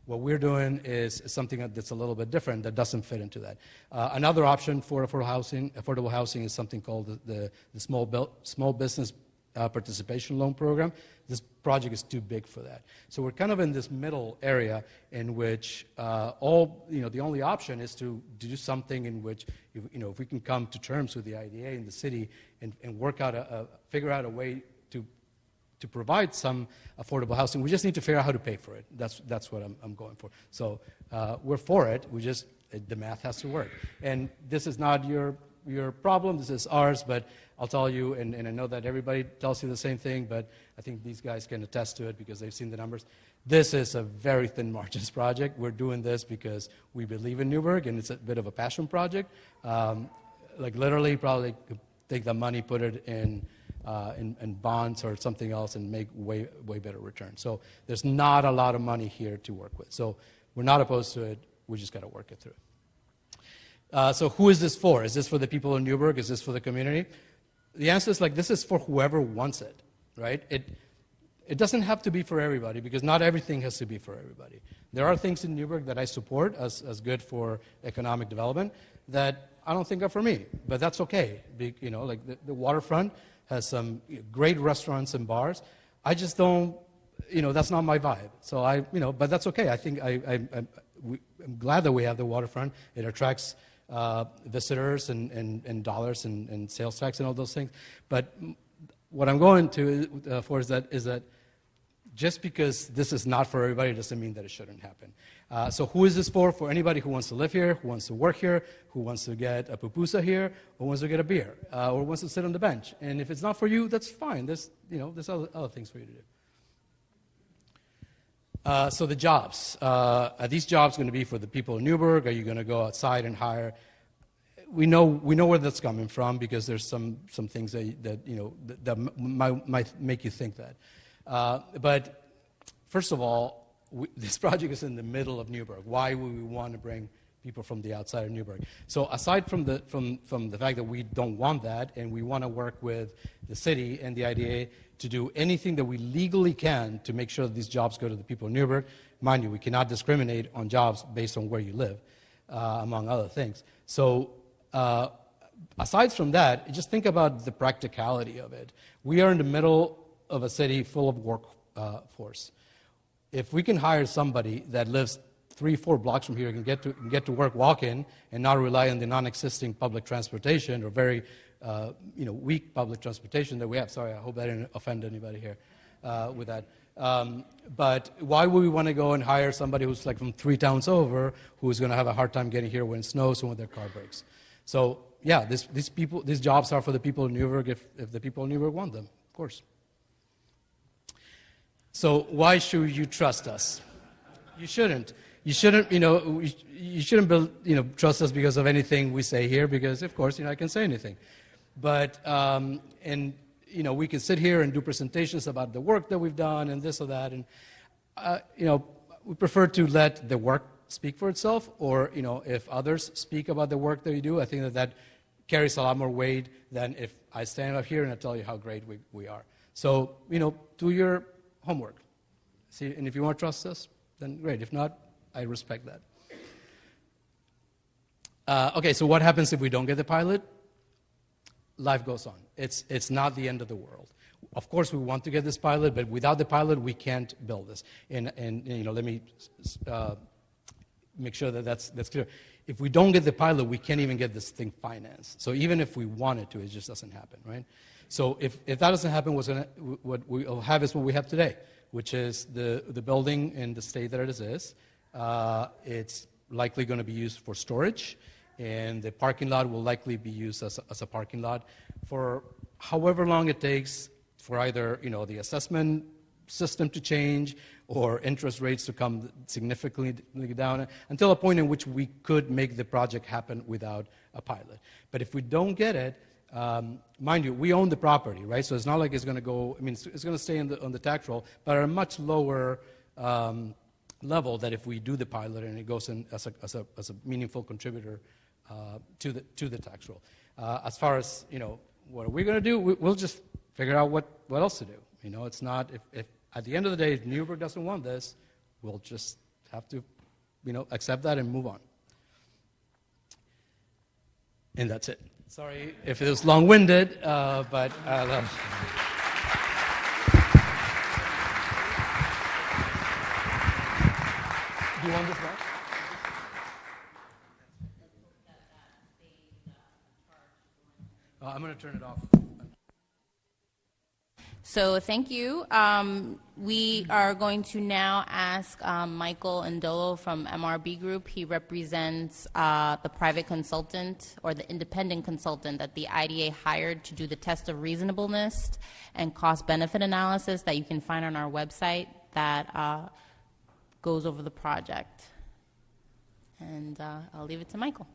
what we're doing is something that's a little bit different that doesn't fit into that. Another option for affordable housing is something called the Small Business Participation Loan Program. This project is too big for that. So we're kind of in this middle area in which the only option is to do something in which, if we can come to terms with the IDA and the city and work out figure out a way to provide some affordable housing. We just need to figure out how to pay for it. That's what I'm going for. So we're for it. The math has to work. And this is not your problem. This is ours. But I'll tell you, and I know that everybody tells you the same thing, but I think these guys can attest to it because they've seen the numbers. This is a very thin margins project. We're doing this because we believe in Newburgh, and it's a bit of a passion project. Like literally, probably take the money, put it in bonds or something else, and make way better returns. So there's not a lot of money here to work with. So we're not opposed to it. We just got to work it through. So who is this for? Is this for the people in Newburgh? Is this for the community? The answer is like, this is for whoever wants it, right? It doesn't have to be for everybody because not everything has to be for everybody. There are things in Newburgh that I support as good for economic development that I don't think are for me, but that's okay. Like the waterfront has some great restaurants and bars. I just don't, that's not my vibe. So but that's okay. I think I'm glad that we have the waterfront. It attracts visitors and dollars and sales tax and all those things. But what I'm going to for is that just because this is not for everybody doesn't mean that it shouldn't happen. So who is this for? For anybody who wants to live here, who wants to work here, who wants to get a pupusa here, or wants to get a beer, or wants to sit on the bench. And if it's not for you, that's fine. There's other things for you to do. So the jobs. Are these jobs going to be for the people in Newburgh? Are you going to go outside and hire? We know where that's coming from because there's some things that might make you think that. But first of all, this project is in the middle of Newburgh. Why would we want to bring people from the outside of Newburgh. So aside from the fact that we don't want that, and we want to work with the city and the IDA to do anything that we legally can to make sure that these jobs go to the people of Newburgh. Mind you, we cannot discriminate on jobs based on where you live, among other things. So aside from that, just think about the practicality of it. We are in the middle of a city full of workforce. If we can hire somebody that lives 3-4 blocks from here and get to work walking and not rely on the non-existing public transportation or very weak public transportation that we have. Sorry, I hope I didn't offend anybody here with that. But why would we want to go and hire somebody who's like from 3 towns over who's going to have a hard time getting here when it snows or when their car breaks? So yeah, these jobs are for the people of Newburgh if the people of Newburgh want them, of course. So why should you trust us? You shouldn't. You shouldn't, you shouldn't trust us because of anything we say here, because of course, I can say anything. But, we can sit here and do presentations about the work that we've done and this or that. And, we prefer to let the work speak for itself, or, if others speak about the work that you do, I think that carries a lot more weight than if I stand up here and I tell you how great we are. So, do your homework. See, and if you want to trust us, then great. If not, I respect that. Okay, so what happens if we don't get the pilot? Life goes on. It's not the end of the world. Of course, we want to get this pilot, but without the pilot, we can't build this. And let me make sure that that's clear. If we don't get the pilot, we can't even get this thing financed. So even if we wanted to, it just doesn't happen, right? So if that doesn't happen, what we'll have is what we have today, which is the building in the state that it is. It's likely going to be used for storage, and the parking lot will likely be used as a parking lot for however long it takes for either the assessment system to change or interest rates to come significantly down until a point in which we could make the project happen without a pilot. But if we don't get it, mind you, we own the property, right? So it's not like it's going to go. It's going to stay on the tax roll, but at a much lower level that if we do the pilot and it goes in as a meaningful contributor to the tax roll. As far as what are we going to do? We'll just figure out what else to do. It's not if at the end of the day if Newburgh doesn't want this, we'll just have to accept that and move on. And that's it. Sorry if it was long-winded, but. Do you want this back? I'm going to turn it off. So thank you. We are going to now ask Michael Ndolo from MRB Group. He represents the private consultant or the independent consultant that the IDA hired to do the test of reasonableness and cost-benefit analysis that you can find on our website that goes over the project. And I'll leave it to Michael.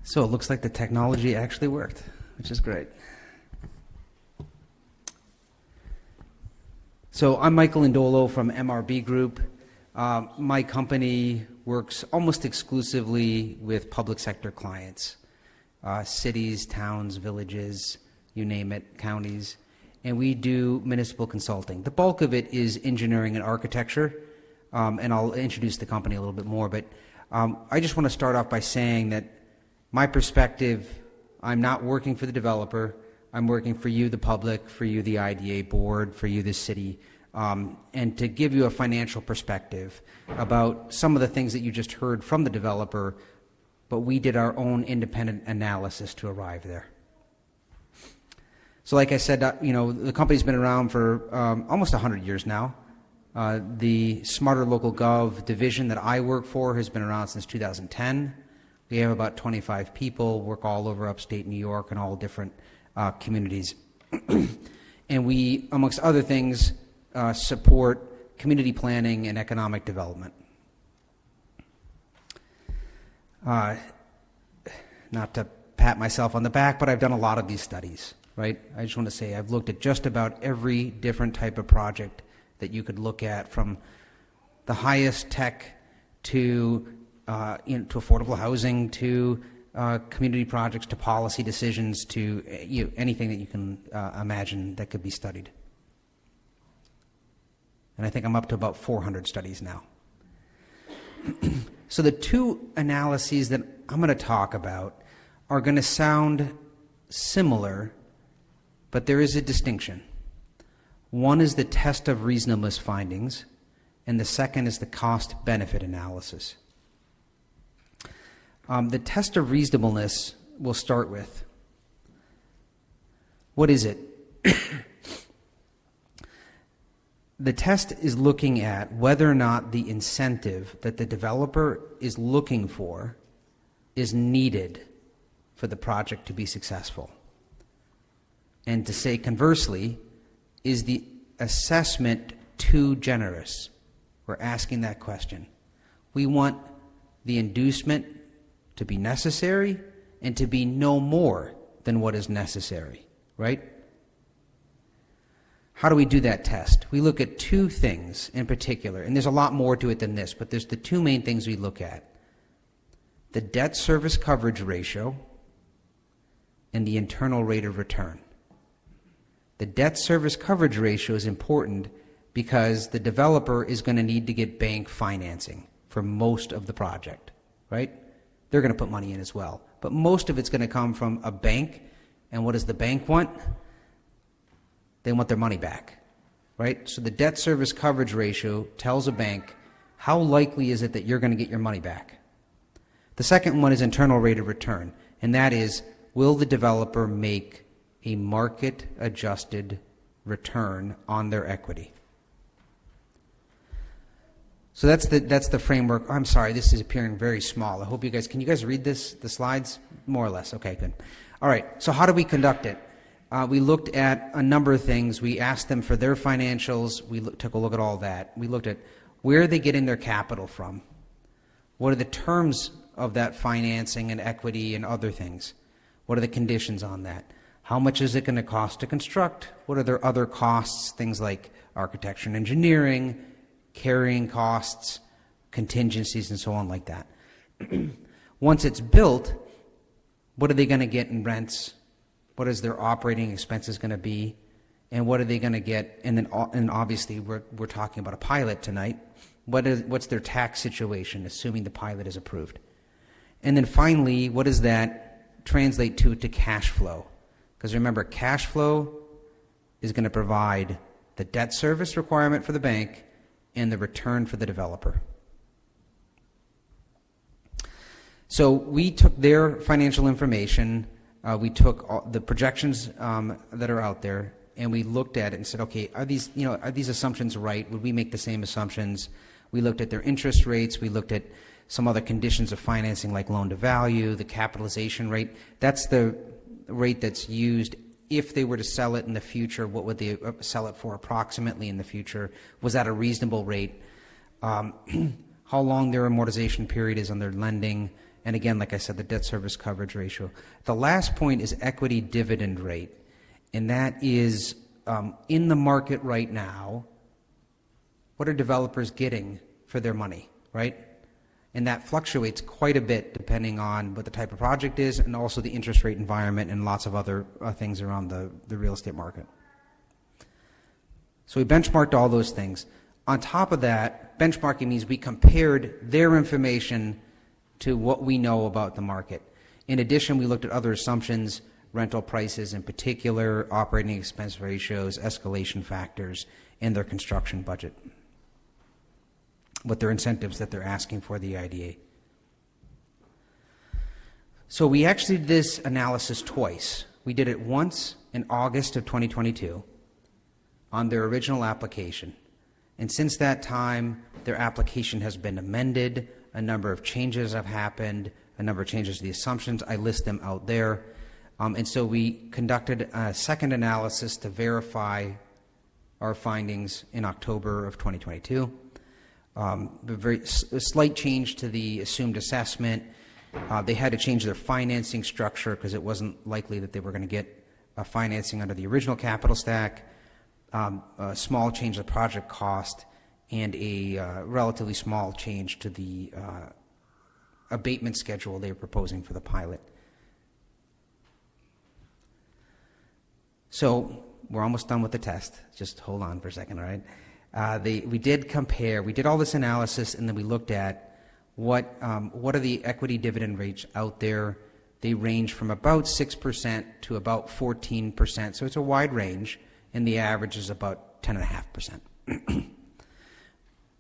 So it looks like the technology actually worked, which is great. So I'm Michael Ndolo from MRB Group. My company works almost exclusively with public sector clients, cities, towns, villages, you name it, counties, and we do municipal consulting. The bulk of it is engineering and architecture, and I'll introduce the company a little bit more, but I just want to start off by saying that my perspective, I'm not working for the developer. I'm working for you, the public, for you, the IDA board, for you, the city, and to give you a financial perspective about some of the things that you just heard from the developer, but we did our own independent analysis to arrive there. So like I said, the company's been around for almost 100 years now. The Smarter Local Gov division that I work for has been around since 2010. We have about 25 people, work all over upstate New York and all different communities. And we, amongst other things, support community planning and economic development. Not to pat myself on the back, but I've done a lot of these studies. right? I just want to say I've looked at just about every different type of project that you could look at, from the highest tech to to affordable housing, to community projects, to policy decisions, to anything that you can imagine that could be studied. And I think I'm up to about 400 studies now. So the two analyses that I'm going to talk about are going to sound similar, but there is a distinction. One is the test of reasonableness findings, and the second is the cost-benefit analysis. The test of reasonableness we'll start with. What is it? The test is looking at whether or not the incentive that the developer is looking for is needed for the project to be successful. And to say conversely, is the assessment too generous? We're asking that question. We want the inducement to be necessary and to be no more than what is necessary, right? How do we do that test? We look at two things in particular, and there's a lot more to it than this, but there's the two main things we look at: the debt service coverage ratio and the internal rate of return. The debt service coverage ratio is important because the developer is going to need to get bank financing for most of the project, right? They're going to put money in as well, but most of it's going to come from a bank, and what does the bank want? They want their money back, right? So the debt service coverage ratio tells a bank how likely is it that you're going to get your money back. The second one is internal rate of return, and that is, will the developer make a market-adjusted return on their equity? So that's the framework. I'm sorry, this is appearing very small. I hope you guys, can you guys read this, the slides? More or less, okay, good. All right, so how do we conduct it? We looked at a number of things. We asked them for their financials. We took a look at all that. We looked at where are they getting their capital from? What are the terms of that financing and equity and other things? What are the conditions on that? How much is it going to cost to construct? What are their other costs, things like architecture and engineering, carrying costs, contingencies, and so on like that. Once it's built, what are they going to get in rents? What is their operating expenses going to be? And what are they going to get? And then, and obviously, we're talking about a pilot tonight. What's their tax situation, assuming the pilot is approved? And then finally, what does that translate to cash flow? Because remember, cash flow is going to provide the debt service requirement for the bank and the return for the developer. So we took their financial information, we took the projections that are out there, and we looked at it and said, okay, are these assumptions right? Would we make the same assumptions? We looked at their interest rates. We looked at some other conditions of financing like loan to value, the capitalization rate. That's the rate that's used if they were to sell it in the future. What would they sell it for approximately in the future? Was that a reasonable rate? How long their amortization period is on their lending. And again, like I said, the debt service coverage ratio. The last point is equity dividend rate. And that is in the market right now, what are developers getting for their money, right? And that fluctuates quite a bit depending on what the type of project is and also the interest rate environment and lots of other things around the real estate market. So we benchmarked all those things. On top of that, benchmarking means we compared their information to what we know about the market. In addition, we looked at other assumptions, rental prices in particular, operating expense ratios, escalation factors, and their construction budget, what their incentives that they're asking for the IDA. So we actually did this analysis twice. We did it once in August of 2022 on their original application. And since that time, their application has been amended. A number of changes have happened, a number of changes to the assumptions. I list them out there. And so we conducted a second analysis to verify our findings in October of 2022. A slight change to the assumed assessment. They had to change their financing structure because it wasn't likely that they were going to get financing under the original capital stack, a small change in the project cost, and a relatively small change to the abatement schedule they were proposing for the pilot. So we're almost done with the test. Just hold on for a second, all right? We did compare. We did all this analysis, and then we looked at what are the equity dividend rates out there. They range from about 6% to about 14%, so it's a wide range, and the average is about 10.5%.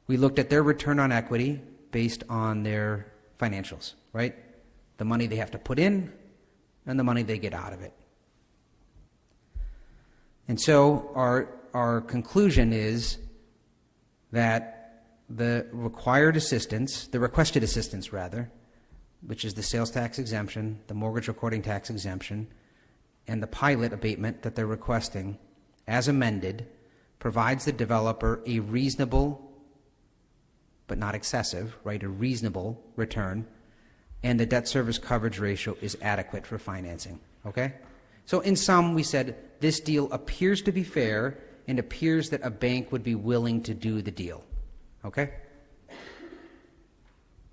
We looked at their return on equity based on their financials, right? The money they have to put in and the money they get out of it. And so our conclusion is that the requested assistance rather, which is the sales tax exemption, the mortgage recording tax exemption, and the pilot abatement that they're requesting, as amended, provides the developer a reasonable, but not excessive, right, a reasonable return, and the debt service coverage ratio is adequate for financing, okay? So in sum, we said this deal appears to be fair and appears that a bank would be willing to do the deal, okay?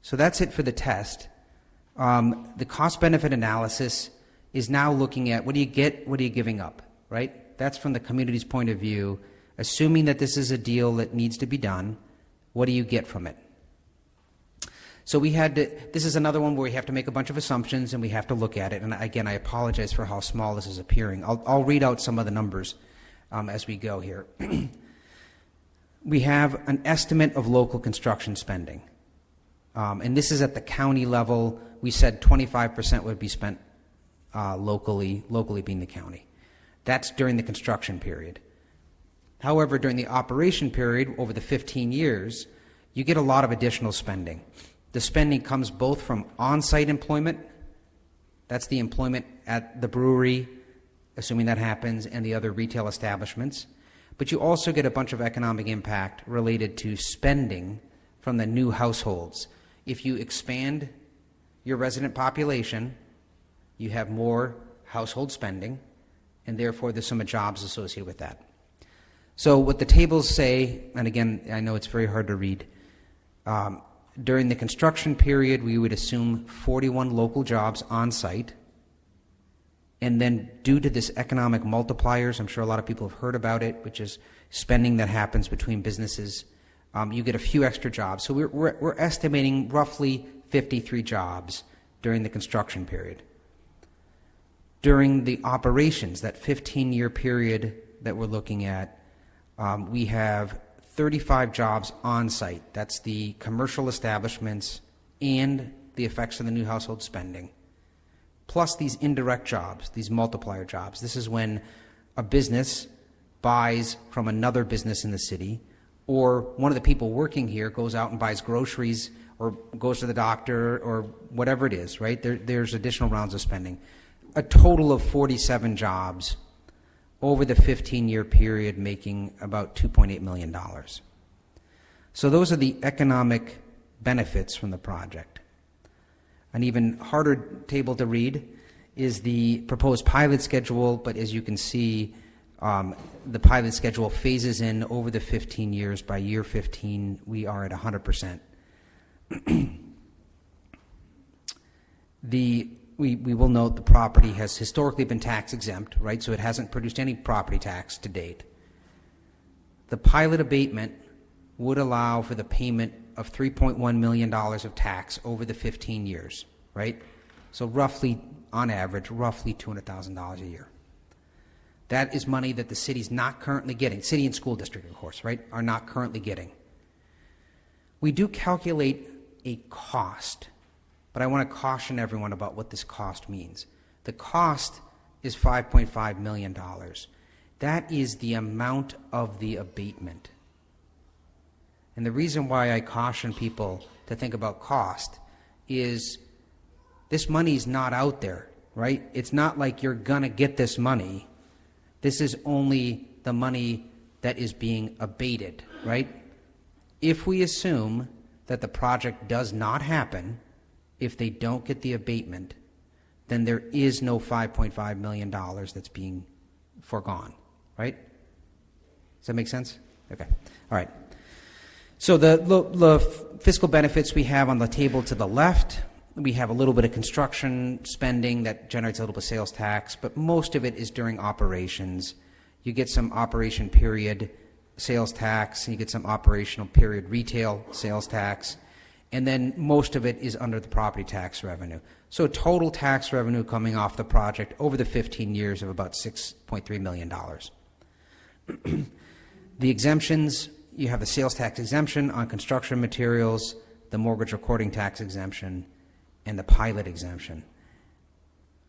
So that's it for the test. The cost-benefit analysis is now looking at what do you get, what are you giving up, right? That's from the community's point of view. Assuming that this is a deal that needs to be done, what do you get from it? So this is another one where we have to make a bunch of assumptions and we have to look at it. And again, I apologize for how small this is appearing. I'll read out some of the numbers as we go here. We have an estimate of local construction spending. And this is at the county level. We said 25% would be spent locally being the county. That's during the construction period. However, during the operation period, over the 15 years, you get a lot of additional spending. The spending comes both from on-site employment, that's the employment at the brewery, assuming that happens, and the other retail establishments. But you also get a bunch of economic impact related to spending from the new households. If you expand your resident population, you have more household spending, and therefore there's some jobs associated with that. So what the tables say, and again, I know it's very hard to read, during the construction period, we would assume 41 local jobs on site. And then due to this economic multipliers, I'm sure a lot of people have heard about it, which is spending that happens between businesses, you get a few extra jobs. So we're estimating roughly 53 jobs during the construction period. During the operations, that 15-year period that we're looking at, we have 35 jobs on site. That's the commercial establishments and the effects of the new household spending, plus these indirect jobs, these multiplier jobs. This is when a business buys from another business in the city, or one of the people working here goes out and buys groceries or goes to the doctor or whatever it is, right? There's additional rounds of spending. A total of 47 jobs over the 15-year period, making about $2.8 million. So those are the economic benefits from the project. An even harder table to read is the proposed pilot schedule, but as you can see, the pilot schedule phases in over the 15 years. By year 15, we are at 100%. We will note the property has historically been tax exempt, right? So it hasn't produced any property tax to date. The pilot abatement would allow for the payment of $3.1 million of tax over the 15 years, right? So roughly, on average, roughly $200,000 a year. That is money that the city's not currently getting. City and school district, of course, right, are not currently getting. We do calculate a cost, but I want to caution everyone about what this cost means. The cost is $5.5 million. That is the amount of the abatement. And the reason why I caution people to think about cost is this money's not out there, right? It's not like you're going to get this money. This is only the money that is being abated, right? If we assume that the project does not happen, if they don't get the abatement, then there is no $5.5 million that's being foregone, right? Does that make sense? Okay. All right. So the fiscal benefits we have on the table to the left, we have a little bit of construction spending that generates a little bit of sales tax, but most of it is during operations. You get some operation period sales tax, you get some operational period retail sales tax, and then most of it is under the property tax revenue. So total tax revenue coming off the project over the 15 years of about $6.3 million. The exemptions, you have the sales tax exemption on construction materials, the mortgage recording tax exemption, and the pilot exemption.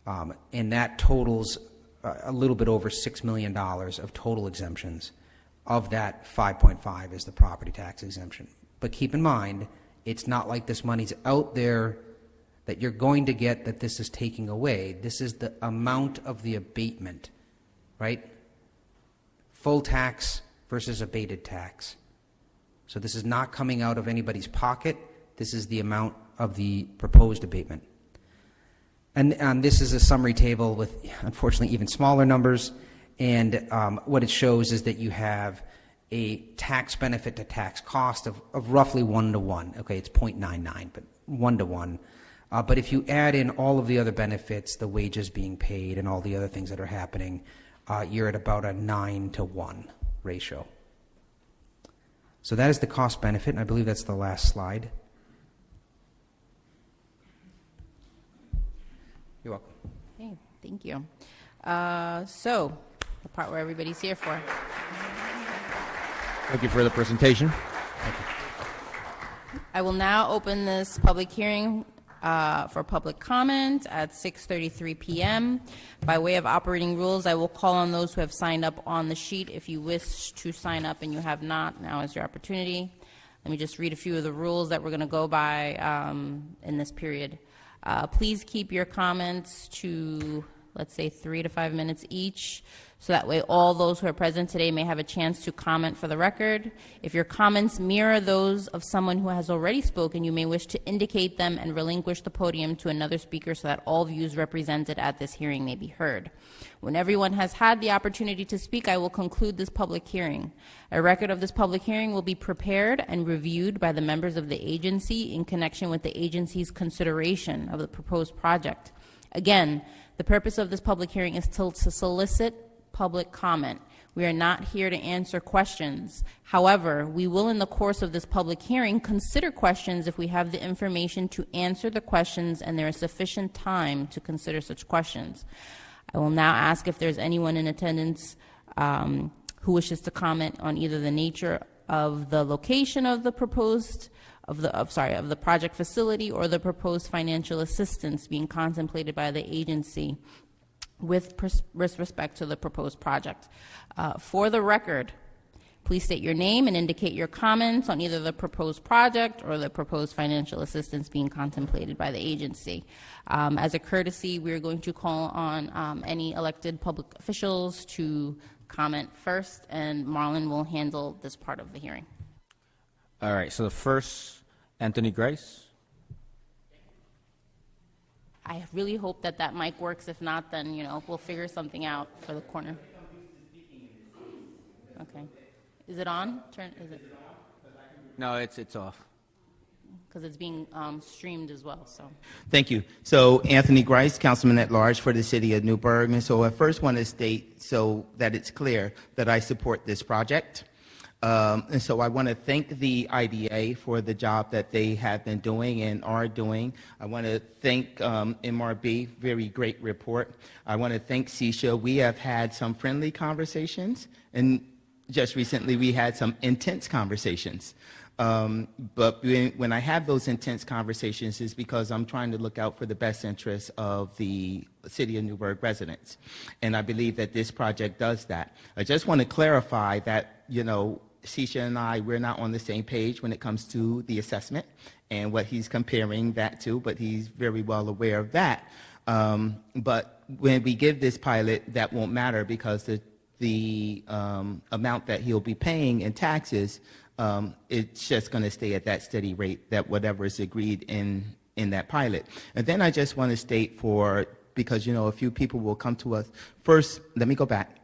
And that totals a little bit over $6 million of total exemptions. Of that, 5.5 is the property tax exemption. But keep in mind, it's not like this money's out there that you're going to get that this is taking away. This is the amount of the abatement, right? Full tax versus abated tax. So this is not coming out of anybody's pocket. This is the amount of the proposed abatement. And this is a summary table with, unfortunately, even smaller numbers. And what it shows is that you have a tax benefit to tax cost of roughly 1 to 1. Okay, it's 0.99, but 1 to 1. But if you add in all of the other benefits, the wages being paid and all the other things that are happening, you're at about a 9 to 1 ratio. So that is the cost benefit, and I believe that's the last slide. You're welcome. Okay, thank you. So, the part where everybody's here for. Thank you for the presentation. I will now open this public hearing for public comment at 6:33 p.m. By way of operating rules, I will call on those who have signed up on the sheet. If you wish to sign up and you have not, now is your opportunity. Let me just read a few of the rules that we're going to go by in this period. Please keep your comments to, let's say, 3 to 5 minutes each, so that way all those who are present today may have a chance to comment for the record. If your comments mirror those of someone who has already spoken, you may wish to indicate them and relinquish the podium to another speaker so that all views represented at this hearing may be heard. When everyone has had the opportunity to speak, I will conclude this public hearing. A record of this public hearing will be prepared and reviewed by the members of the agency in connection with the agency's consideration of the proposed project. Again, the purpose of this public hearing is to solicit public comment. We are not here to answer questions. However, we will, in the course of this public hearing, consider questions if we have the information to answer the questions and there is sufficient time to consider such questions. I will now ask if there's anyone in attendance who wishes to comment on either the nature of the location of the proposed of the project facility or the proposed financial assistance being contemplated by the agency with respect to the proposed project. For the record, please state your name and indicate your comments on either the proposed project or the proposed financial assistance being contemplated by the agency. As a courtesy, we're going to call on any elected public officials to comment first, and Marlon will handle this part of the hearing. All right, so the first, Anthony Grice. I really hope that that mic works. If not, then, we'll figure something out for the corner. Okay. Is it on? Is it? No, it's off. Because it's being streamed as well, so. Thank you. So Anthony Grice, Councilman at Large for the City of Newburgh. And so I first want to state so that it's clear that I support this project. And so I want to thank the IDA for the job that they have been doing and are doing. I want to thank MRB, very great report. I want to thank CESHA. We have had some friendly conversations, and just recently we had some intense conversations. But when I have those intense conversations, it's because I'm trying to look out for the best interests of the City of Newburgh residents. And I believe that this project does that. I just want to clarify that, CESHA and I, we're not on the same page when it comes to the assessment and what he's comparing that to, but he's very well aware of that. But when we give this pilot, that won't matter because the amount that he'll be paying in taxes, it's just going to stay at that steady rate, that whatever is agreed in that pilot. And then I just want to state because, a few people will come to us. First, let me go back.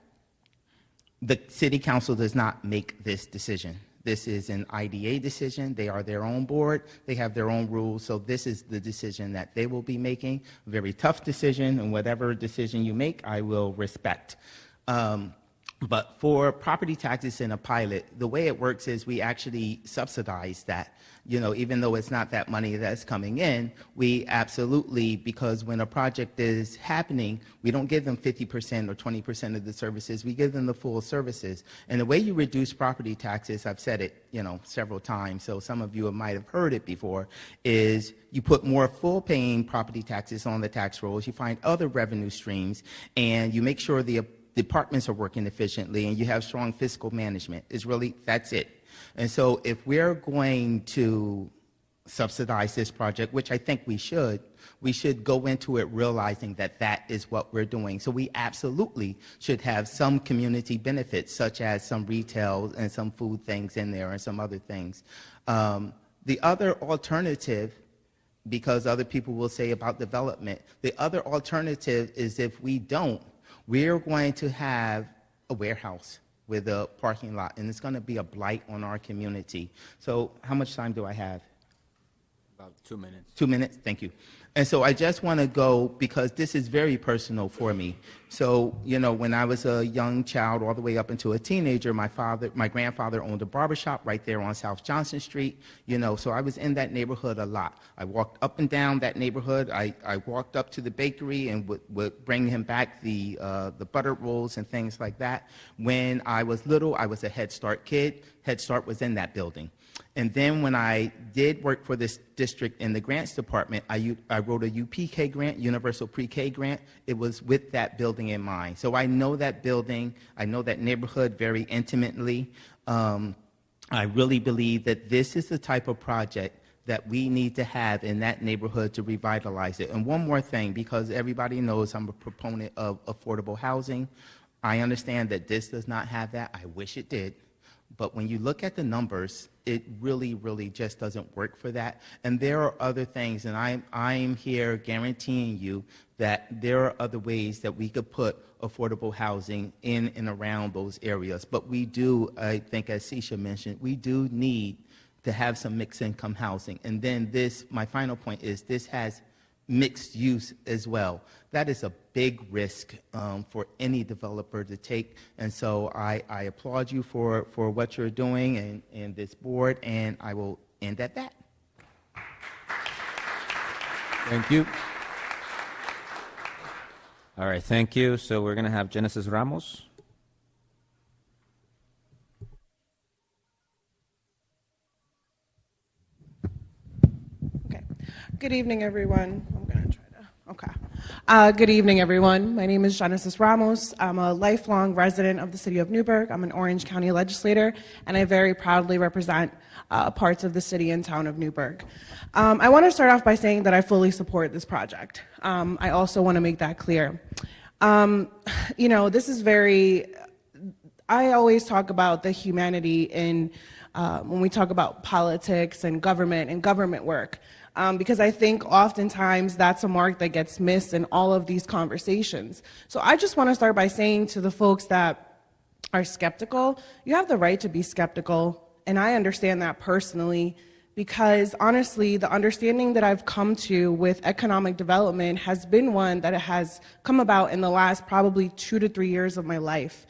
The city council does not make this decision. This is an IDA decision. They are their own board. They have their own rules. So this is the decision that they will be making. A very tough decision, and whatever decision you make, I will respect. But for property taxes in a pilot, the way it works is we actually subsidize that. You know, even though it's not that money that's coming in, we absolutely, because when a project is happening, we don't give them 50% or 20% of the services, we give them the full services. And the way you reduce property taxes, I've said it, you know, several times, so some of you might have heard it before, is you put more full-paying property taxes on the tax rolls, you find other revenue streams, and you make sure the departments are working efficiently, and you have strong fiscal management. It's really, that's it. And so if we're going to subsidize this project, which I think we should go into it realizing that that is what we're doing. So we absolutely should have some community benefits, such as some retail and some food things in there and some other things. The other alternative, because other people will say about development, the other alternative is if we don't, we're going to have a warehouse with a parking lot, and it's going to be a blight on our community. So how much time do I have? About 2 minutes. 2 minutes, thank you. And so I just want to go, because this is very personal for me. So, you know, when I was a young child all the way up into a teenager, my grandfather owned a barbershop right there on South Johnson Street, you know, so I was in that neighborhood a lot. I walked up and down that neighborhood. I walked up to the bakery and would bring him back the buttered rolls and things like that. When I was little, I was a Head Start kid. Head Start was in that building. And then when I did work for this district in the grants department, I wrote a UPK grant, Universal Pre-K grant. It was with that building in mind. So I know that building, I know that neighborhood very intimately. I really believe that this is the type of project that we need to have in that neighborhood to revitalize it. And one more thing, because everybody knows I'm a proponent of affordable housing. I understand that this does not have that. I wish it did. But when you look at the numbers, it really, really just doesn't work for that. And there are other things, and I'm here guaranteeing you that there are other ways that we could put affordable housing in and around those areas. But we do, I think as Sisha mentioned, we do need to have some mixed income housing. And then this, my final point is this has mixed use as well. That is a big risk for any developer to take, and so I applaud you for what you're doing and this board, and I will end at that. Thank you. All right, thank you. So we're going to have Genesis Ramos. Okay. Good evening, everyone. I'm going to try to, okay. Good evening, everyone. My name is Genesis Ramos. I'm a lifelong resident of the city of Newburgh. I'm an Orange County legislator, and I very proudly represent parts of the city and town of Newburgh. I want to start off by saying that I fully support this project. I also want to make that clear. You know, this is I always talk about the humanity in when we talk about politics and government work. Because I think oftentimes that's a mark that gets missed in all of these conversations. So I just want to start by saying to the folks that are skeptical, you have the right to be skeptical, and I understand that personally, because honestly, the understanding that I've come to with economic development has been one that has come about in the last probably 2 to 3 years of my life.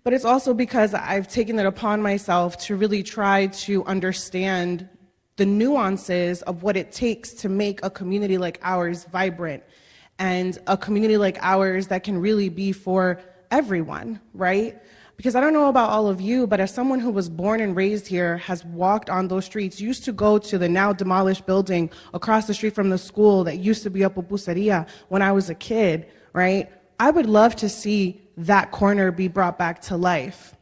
But it's also because I've taken it upon myself to really try to understand the nuances of what it takes to make a community like ours vibrant, and a community like ours that can really be for everyone, right? Because I don't know about all of you, but as someone who was born and raised here, has walked on those streets, used to go to the now demolished building across the street from the school that used to be a pupuseria when I was a kid, right? I would love to see that corner be brought back to life.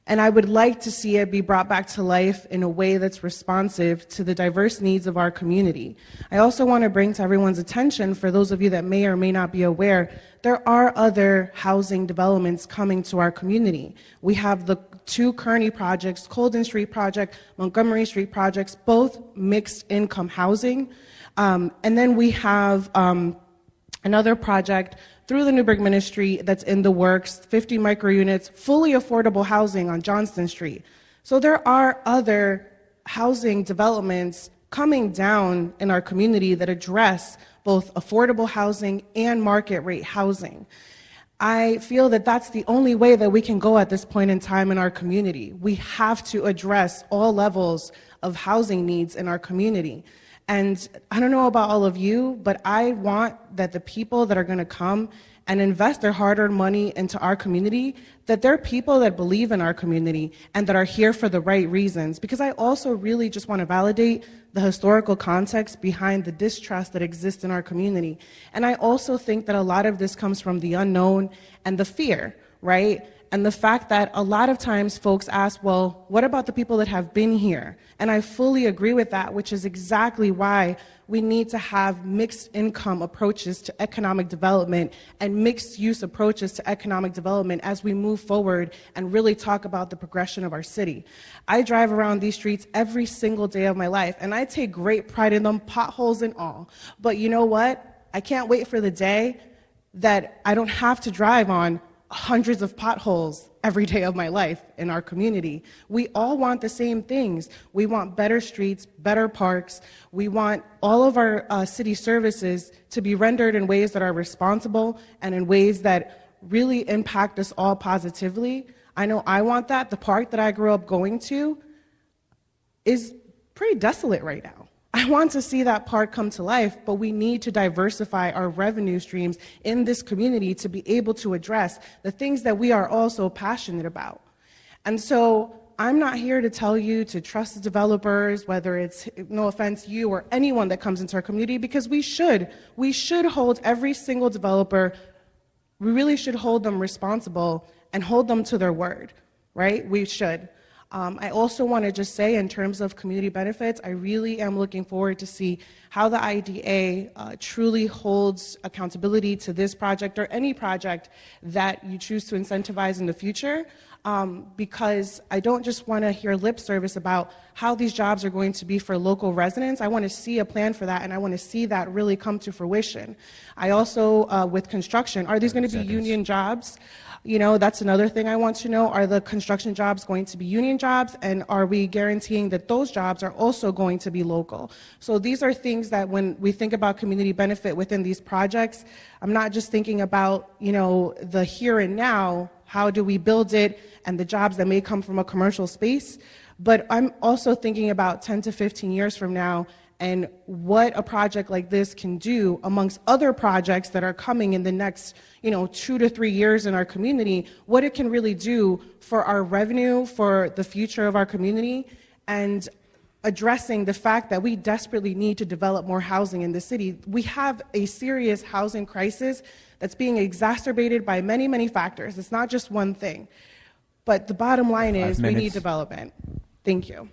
And I would like to see it be brought back to life in a way that's responsive to the diverse needs of our community. I also want to bring to everyone's attention, for those of you that may or may not be aware, there are other housing developments coming to our community. We have the 2 Kearney projects, Colden Street project, Montgomery Street projects, both mixed income housing. And then we have another project through the Newburgh Ministry that's in the works, 50 micro units, fully affordable housing on Johnston Street. So there are other housing developments coming down in our community that address both affordable housing and market rate housing. I feel that that's the only way that we can go at this point in time in our community. We have to address all levels of housing needs in our community. And I don't know about all of you, but I want that the people that are going to come and invest their hard-earned money into our community, that they're people that believe in our community and that are here for the right reasons. Because I also really just want to validate the historical context behind the distrust that exists in our community. And I also think that a lot of this comes from the unknown and the fear, right? And the fact that a lot of times folks ask, well, what about the people that have been here? And I fully agree with that, which is exactly why we need to have mixed income approaches to economic development and mixed use approaches to economic development as we move forward and really talk about the progression of our city. I drive around these streets every single day of my life, and I take great pride in them, potholes and all. But you know what? I can't wait for the day that I don't have to drive on hundreds of potholes every day of my life in our community. We all want the same things. We want better streets, better parks. We want all of our city services to be rendered in ways that are responsible and in ways that really impact us all positively. I know I want that. The park that I grew up going to is pretty desolate right now. I want to see that park come to life, but we need to diversify our revenue streams in this community to be able to address the things that we are all so passionate about. And so I'm not here to tell you to trust the developers, whether it's, no offense, you or anyone that comes into our community, because we should hold every single developer, we really should hold them responsible and hold them to their word, right? We should. I also want to just say, in terms of community benefits, I really am looking forward to see how the IDA truly holds accountability to this project or any project that you choose to incentivize in the future, because I don't just want to hear lip service about how these jobs are going to be for local residents. I want to see a plan for that, and I want to see that really come to fruition. I also, with construction, are these going to be union jobs? You know, that's another thing I want to know. Are the construction jobs going to be union jobs, and are we guaranteeing that those jobs are also going to be local? So these are things that when we think about community benefit within these projects, I'm not just thinking about, you know, the here and now, how do we build it, and the jobs that may come from a commercial space, but I'm also thinking about 10 to 15 years from now and what a project like this can do amongst other projects that are coming in the next, 2 to 3 years in our community, what it can really do for our revenue, for the future of our community, and addressing the fact that we desperately need to develop more housing in the city. We have a serious housing crisis that's being exacerbated by many, many factors. It's not just one thing. But the bottom line is we need development. Thank you.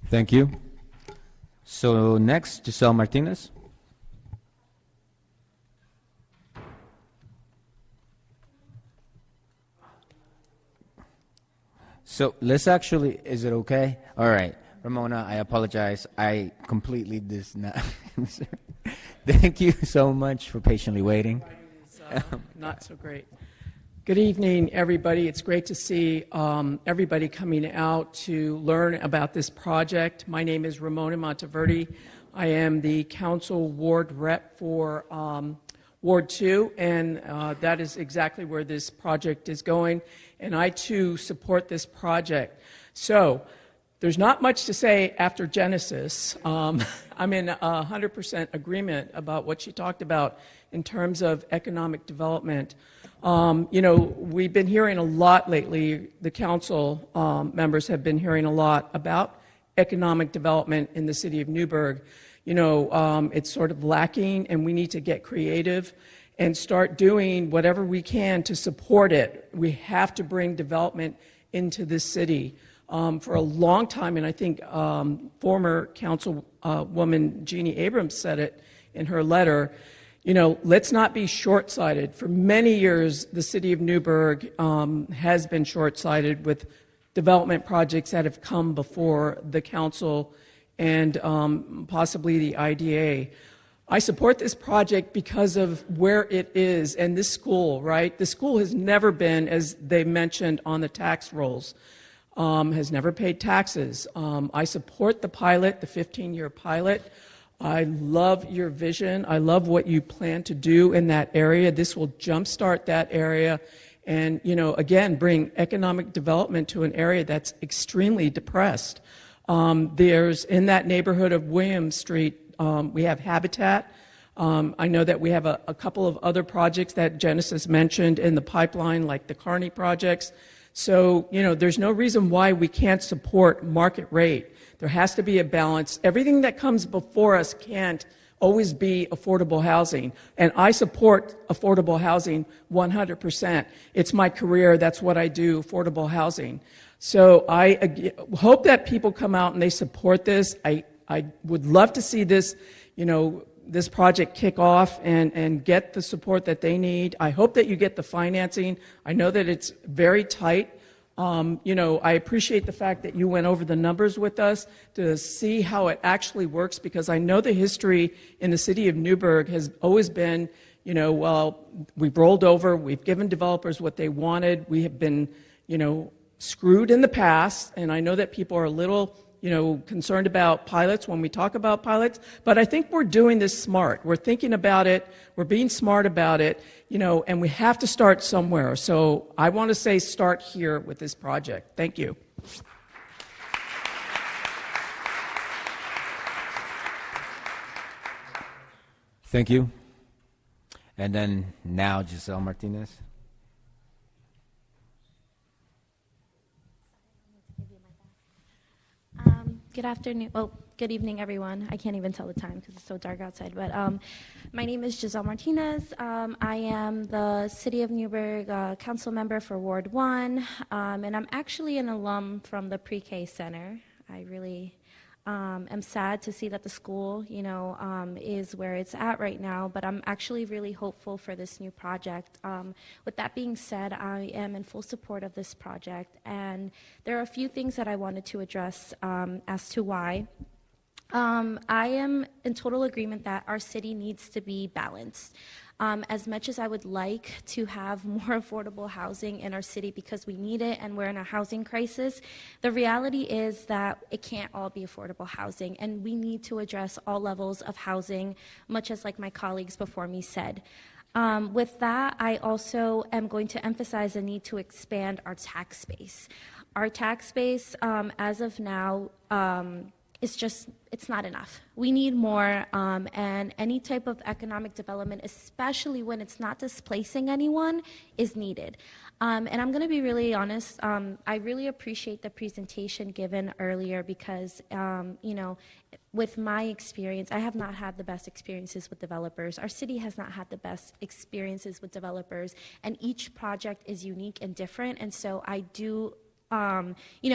Thank you. So next, Giselle Martinez. So let's actually, is it okay? All right. Ramona, I apologize. I completely did not. Thank you so much for patiently waiting. Not so great. Good evening, everybody. It's great to see everybody coming out to learn about this project. My name is Ramona Monteverde. I am the council ward rep for Ward 2, and that is exactly where this project is going. And I, too, support this project. So there's not much to say after Genesis. I'm in 100% agreement about what she talked about in terms of economic development. We've been hearing a lot lately, the council members have been hearing a lot about economic development in the city of Newburgh. It's sort of lacking, and we need to get creative and start doing whatever we can to support it. We have to bring development into this city. For a long time, and I think former councilwoman Jeannie Abrams said it in her letter, let's not be short-sighted. For many years, the city of Newburgh has been short-sighted with development projects that have come before the council and possibly the IDA. I support this project because of where it is and this school, right? The school has never been, as they mentioned on the tax rolls, has never paid taxes. I support the pilot, the 15-year pilot. I love your vision. I love what you plan to do in that area. This will jumpstart that area and, again, bring economic development to an area that's extremely depressed. There's, in that neighborhood of Williams Street, we have Habitat. I know that we have a couple of other projects that Genesis mentioned in the pipeline, like the Kearney projects. So, there's no reason why we can't support market rate. There has to be a balance. Everything that comes before us can't always be affordable housing. And I support affordable housing 100%. It's my career. That's what I do, affordable housing. So I hope that people come out and they support this. I would love to see this, this project kick off and get the support that they need. I hope that you get the financing. I know that it's very tight. I appreciate the fact that you went over the numbers with us to see how it actually works, because I know the history in the city of Newburgh has always been, we've rolled over, we've given developers what they wanted, we have been, screwed in the past, and I know that people are a little concerned about pilots when we talk about pilots, but I think we're doing this smart. We're thinking about it, we're being smart about it, and we have to start somewhere. So I want to say start here with this project. Thank you. Thank you. And then now Giselle Martinez. Good afternoon. Oh, good evening, everyone. I can't even tell the time because it's so dark outside. But my name is Giselle Martinez. I am the City of Newburgh council member for Ward 1, and I'm actually an alum from the Pre-K Center. I really am sad to see that the school, is where it's at right now, but I'm actually really hopeful for this new project. With that being said, I am in full support of this project, and there are a few things that I wanted to address as to why. I am in total agreement that our city needs to be balanced. As much as I would like to have more affordable housing in our city because we need it and we're in a housing crisis, the reality is that it can't all be affordable housing, and we need to address all levels of housing, much as like my colleagues before me said. With that, I also am going to emphasize the need to expand our tax base. Our tax base, as of now, it's not enough. We need more, and any type of economic development, especially when it's not displacing anyone, is needed. And I'm going to be really honest, I really appreciate the presentation given earlier because, with my experience, I have not had the best experiences with developers. Our city has not had the best experiences with developers, and each project is unique and different, and so I do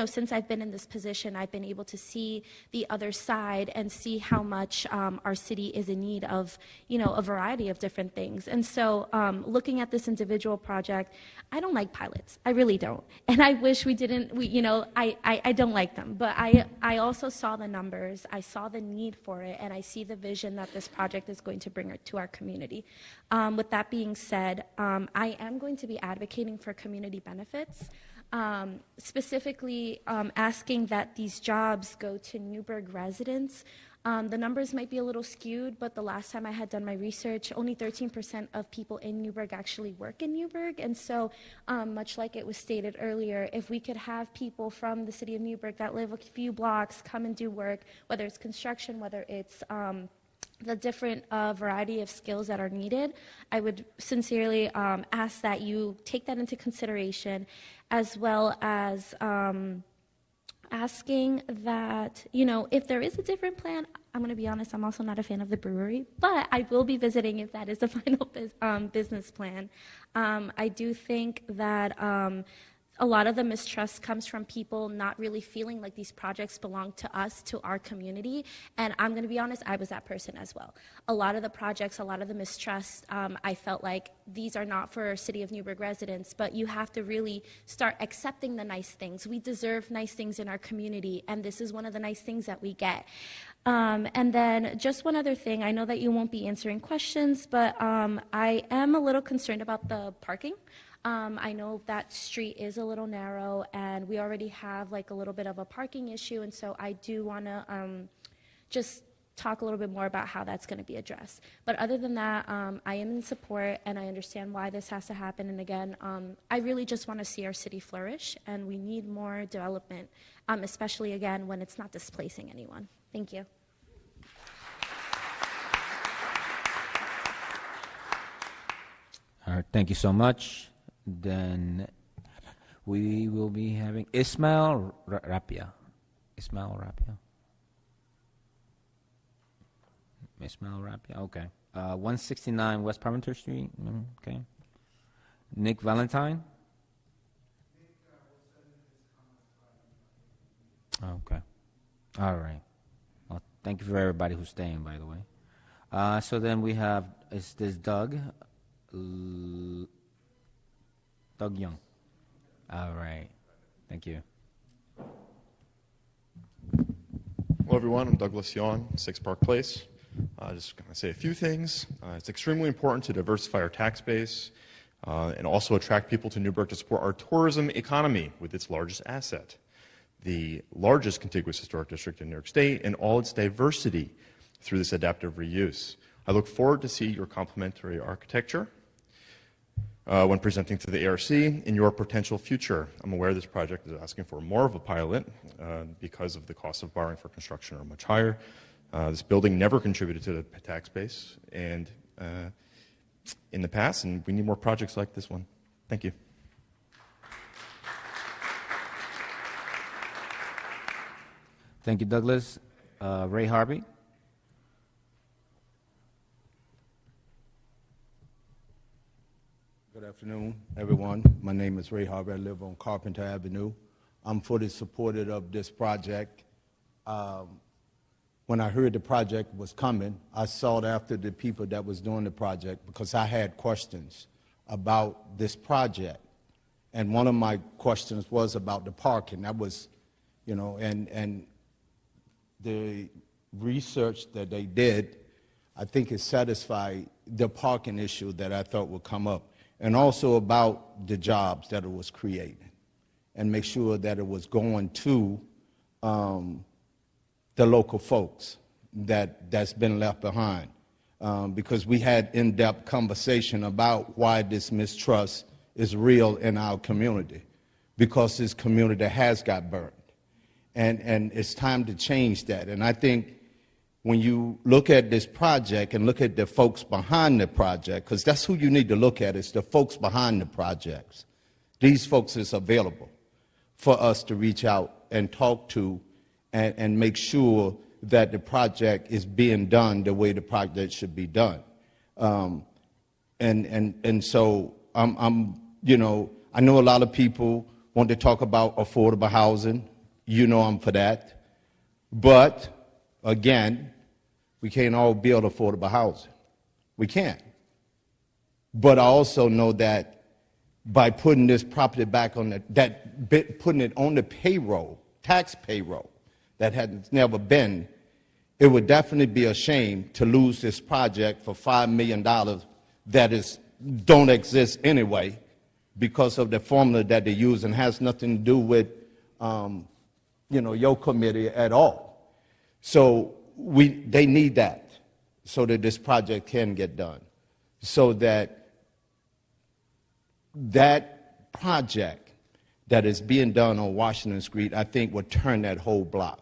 since I've been in this position, I've been able to see the other side and see how much our city is in need of, a variety of different things. And so looking at this individual project, I don't like pilots. I really don't. And I wish we didn't, I don't like them. But I also saw the numbers. I saw the need for it. And I see the vision that this project is going to bring to our community. With that being said, I am going to be advocating for community benefits. Specifically asking that these jobs go to Newburgh residents. The numbers might be a little skewed, but the last time I had done my research, only 13% of people in Newburgh actually work in Newburgh. And so, much like it was stated earlier, if we could have people from the city of Newburgh that live a few blocks come and do work, whether it's construction, whether it's the different variety of skills that are needed, I would sincerely ask that you take that into consideration, as well as asking that, if there is a different plan, I'm going to be honest, I'm also not a fan of the brewery, but I will be visiting if that is the final business plan. I do think that a lot of the mistrust comes from people not really feeling like these projects belong to us, to our community. And I'm going to be honest, I was that person as well. A lot of the projects, a lot of the mistrust, I felt like these are not for City of Newburgh residents, but you have to really start accepting the nice things. We deserve nice things in our community, and this is one of the nice things that we get. And then just one other thing, I know that you won't be answering questions, but I am a little concerned about the parking. I know that street is a little narrow, and we already have like a little bit of a parking issue, and so I do want to just talk a little bit more about how that's going to be addressed. But other than that, I am in support, and I understand why this has to happen. And again, I really just want to see our city flourish, and we need more development, especially again when it's not displacing anyone. Thank you. All right, thank you so much. Then we will be having Ismail Rapia. Ismail Rapia. Ismail Rapia, okay. 169 West Parmenter Street, okay. Nick Valentine. Okay. All right. Well, thank you for everybody who's staying, by the way. So then we have, is this Doug? Doug Young. All right. Thank you. Hello, everyone. I'm Douglas Young, 6 Park Place. Just going to say a few things. It's extremely important to diversify our tax base and also attract people to Newburgh to support our tourism economy with its largest asset, the largest contiguous historic district in New York State, and all its diversity through this adaptive reuse. I look forward to see your complementary architecture when presenting to the ARC in your potential future. I'm aware this project is asking for more of a pilot because of the cost of borrowing for construction are much higher. This building never contributed to the tax base and in the past, and we need more projects like this one. Thank you. Thank you, Douglas. Ray Harvey. Good afternoon, everyone. My name is Ray Harvey. I live on Carpenter Avenue. I'm fully supportive of this project. When I heard the project was coming, I sought after the people that was doing the project because I had questions about this project. And one of my questions was about the parking. That was, and the research that they did, I think it satisfied the parking issue that I thought would come up. And also about the jobs that it was creating and make sure that it was going to the local folks that's been left behind. Because we had in-depth conversation about why this mistrust is real in our community, because this community has got burned. And it's time to change that. And I think when you look at this project and look at the folks behind the project, because that's who you need to look at, is the folks behind the projects. These folks is available for us to reach out and talk to and make sure that the project is being done the way the project should be done. And so I know a lot of people want to talk about affordable housing. I'm for that. But again, we can't all build affordable housing. We can't. But I also know that by putting this property back on putting it on the payroll, tax payroll, that has never been, it would definitely be a shame to lose this project for $5 million that don't exist anyway because of the formula that they use and has nothing to do with your committee at all. So they need that so that this project can get done, so that that project that is being done on Washington Street, I think, would turn that whole block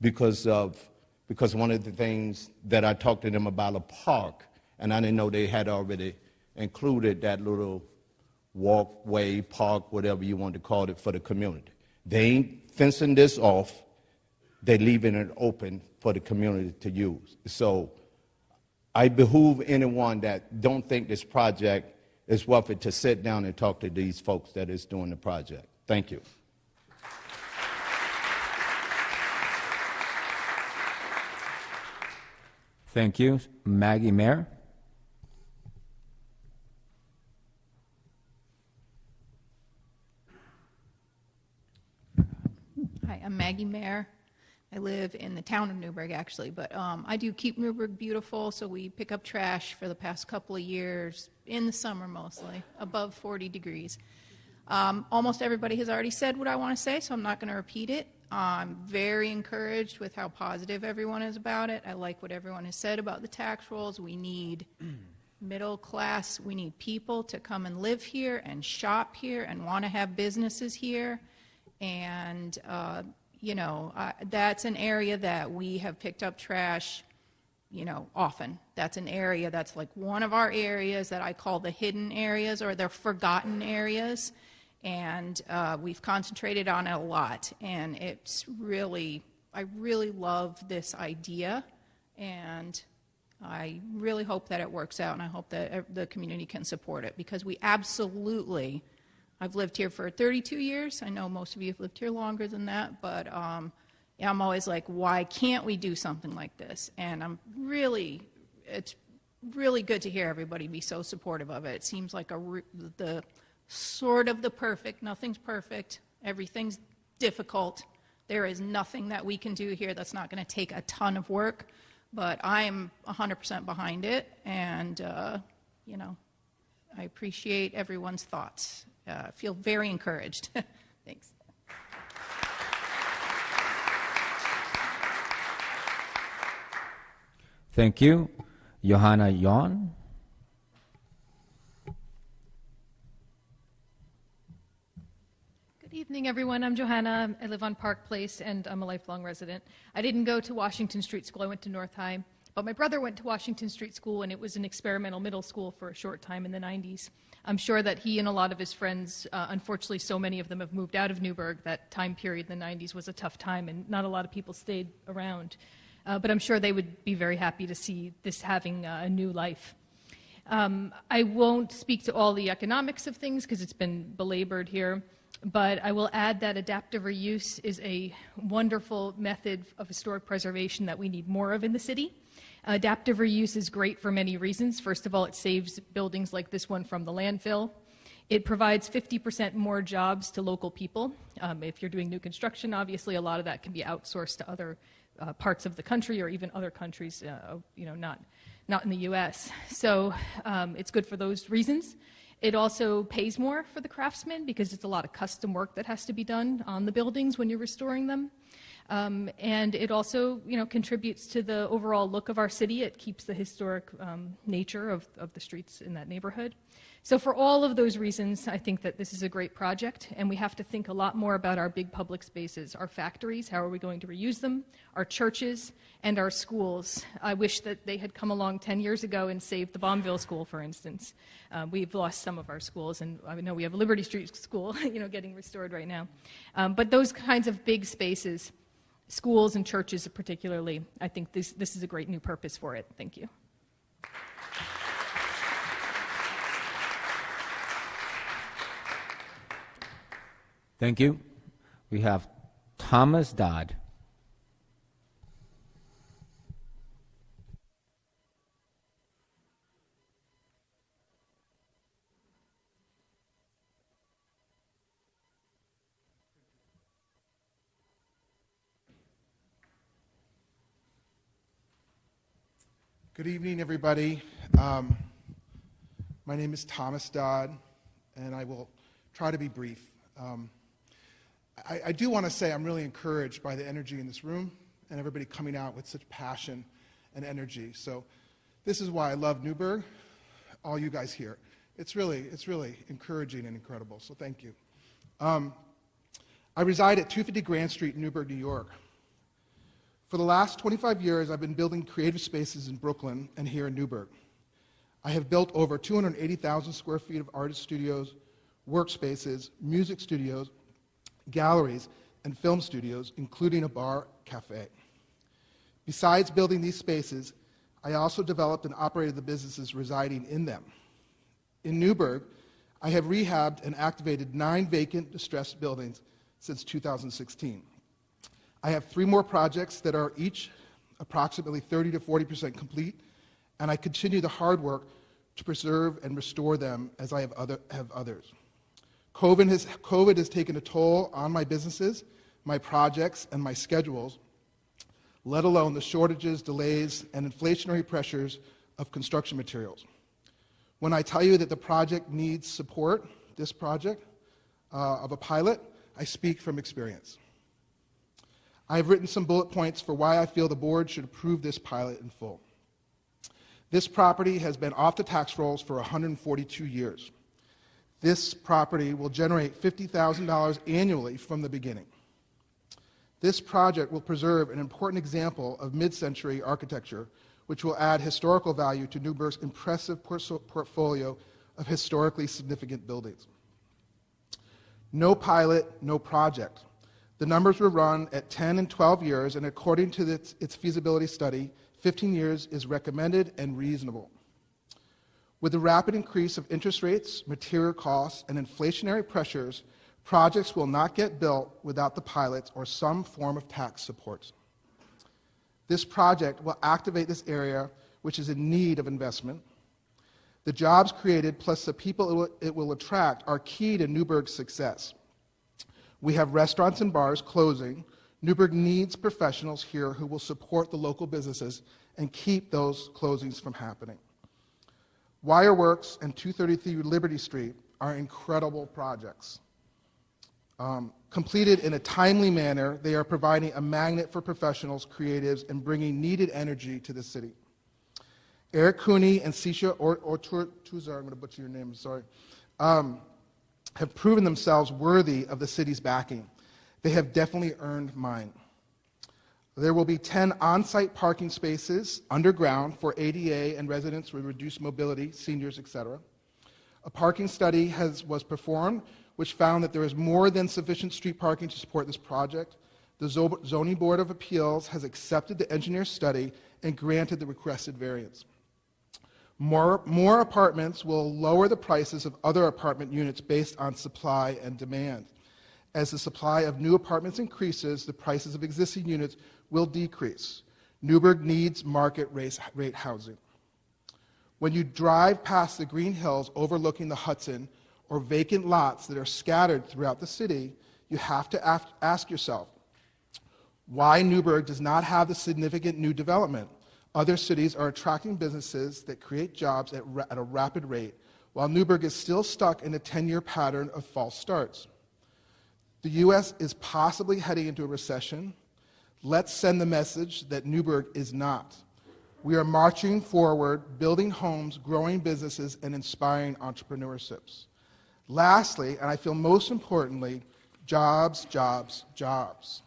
because one of the things that I talked to them about a park, and I didn't know they had already included that little walkway, park, whatever you want to call it, for the community. They ain't fencing this off. They're leaving it open for the community to use. So I behoove anyone that don't think this project it's worth it to sit down and talk to these folks that is doing the project. Thank you. Thank you. Maggie Mayer. Hi, I'm Maggie Mayer. I live in the town of Newburgh, actually, but I do keep Newburgh beautiful, so we pick up trash for the past couple of years, in the summer mostly, above 40 degrees. Almost everybody has already said what I want to say, so I'm not going to repeat it. I'm very encouraged with how positive everyone is about it. I like what everyone has said about the tax rolls. We need middle class, we need people to come and live here and shop here and want to have businesses here. And that's an area that we have picked up trash, often. That's an area that's like one of our areas that I call the hidden areas or the forgotten areas. And we've concentrated on it a lot. And I really love this idea. And I really hope that it works out. And I hope that the community can support it because we absolutely... I've lived here for 32 years. I know most of you have lived here longer than that, but I'm always like, why can't we do something like this? And it's really good to hear everybody be so supportive of it. It seems like the perfect, nothing's perfect, everything's difficult. There is nothing that we can do here that's not going to take a ton of work, but I am 100% behind it, and, I appreciate everyone's thoughts. I feel very encouraged. Thanks. Thank you. Johanna Yon. Good evening, everyone. I'm Johanna. I live on Park Place, and I'm a lifelong resident. I didn't go to Washington Street School. I went to North High. But my brother went to Washington Street School, and it was an experimental middle school for a short time in the 90s. I'm sure that he and a lot of his friends, unfortunately so many of them have moved out of Newburgh. That time period in the 90s was a tough time, and not a lot of people stayed around. But I'm sure they would be very happy to see this having a new life. I won't speak to all the economics of things because it's been belabored here, but I will add that adaptive reuse is a wonderful method of historic preservation that we need more of in the city. Adaptive reuse is great for many reasons. First of all, it saves buildings like this one from the landfill. It provides 50% more jobs to local people. If you're doing new construction, obviously a lot of that can be outsourced to other parts of the country or even other countries, not in the U.S. So it's good for those reasons. It also pays more for the craftsmen because it's a lot of custom work that has to be done on the buildings when you're restoring them. And it also, contributes to the overall look of our city. It keeps the historic nature of the streets in that neighborhood. So for all of those reasons, I think that this is a great project, and we have to think a lot more about our big public spaces, our factories, how are we going to reuse them, our churches, and our schools. I wish that they had come along 10 years ago and saved the Bombville School, for instance. We've lost some of our schools, and I know we have Liberty Street School, getting restored right now. But those kinds of big spaces, schools and churches particularly, I think this is a great new purpose for it. Thank you. Thank you. We have Thomas Dodd. Good evening, everybody. My name is Thomas Dodd, and I will try to be brief. I do want to say I'm really encouraged by the energy in this room and everybody coming out with such passion and energy. So this is why I love Newburgh, all you guys here. It's really encouraging and incredible, so thank you. I reside at 250 Grand Street in Newburgh, New York. For the last 25 years, I've been building creative spaces in Brooklyn and here in Newburgh. I have built over 280,000 square feet of artist studios, workspaces, music studios, galleries, and film studios, including a bar cafe. Besides building these spaces, I also developed and operated the businesses residing in them. In Newburgh, I have rehabbed and activated 9 vacant, distressed buildings since 2016. I have 3 more projects that are each approximately 30 to 40% complete, and I continue the hard work to preserve and restore them as I have others. COVID has taken a toll on my businesses, my projects, and my schedules, let alone the shortages, delays, and inflationary pressures of construction materials. When I tell you that the project needs support, this project of a pilot, I speak from experience. I have written some bullet points for why I feel the board should approve this pilot in full. This property has been off the tax rolls for 142 years. This property will generate $50,000 annually from the beginning. This project will preserve an important example of mid-century architecture, which will add historical value to Newburgh's impressive portfolio of historically significant buildings. No pilot, no project. The numbers were run at 10 and 12 years, and according to its feasibility study, 15 years is recommended and reasonable. With the rapid increase of interest rates, material costs, and inflationary pressures, projects will not get built without the pilots or some form of tax support. This project will activate this area, which is in need of investment. The jobs created plus the people it will attract are key to Newburgh's success. We have restaurants and bars closing. Newburgh needs professionals here who will support the local businesses and keep those closings from happening. Wireworks and 233 Liberty Street are incredible projects. Completed in a timely manner, they are providing a magnet for professionals, creatives, and bringing needed energy to the city. Eric Cooney and Sisha Ortuzar, I'm going to butcher your name, sorry, have proven themselves worthy of the city's backing. They have definitely earned mine. There will be 10 on-site parking spaces underground for ADA and residents with reduced mobility, seniors, etc. A parking study was performed which found that there is more than sufficient street parking to support this project. The Zoning Board of Appeals has accepted the engineer's study and granted the requested variance. More apartments will lower the prices of other apartment units based on supply and demand. As the supply of new apartments increases, the prices of existing units will decrease. Newburgh needs market rate housing. When you drive past the green hills overlooking the Hudson or vacant lots that are scattered throughout the city, you have to ask yourself why Newburgh does not have the significant new development. Other cities are attracting businesses that create jobs at a rapid rate, while Newburgh is still stuck in a 10-year pattern of false starts. The U.S. is possibly heading into a recession. Let's send the message that Newburgh is not. We are marching forward, building homes, growing businesses, and inspiring entrepreneurships. Lastly, and I feel most importantly, jobs, jobs, jobs.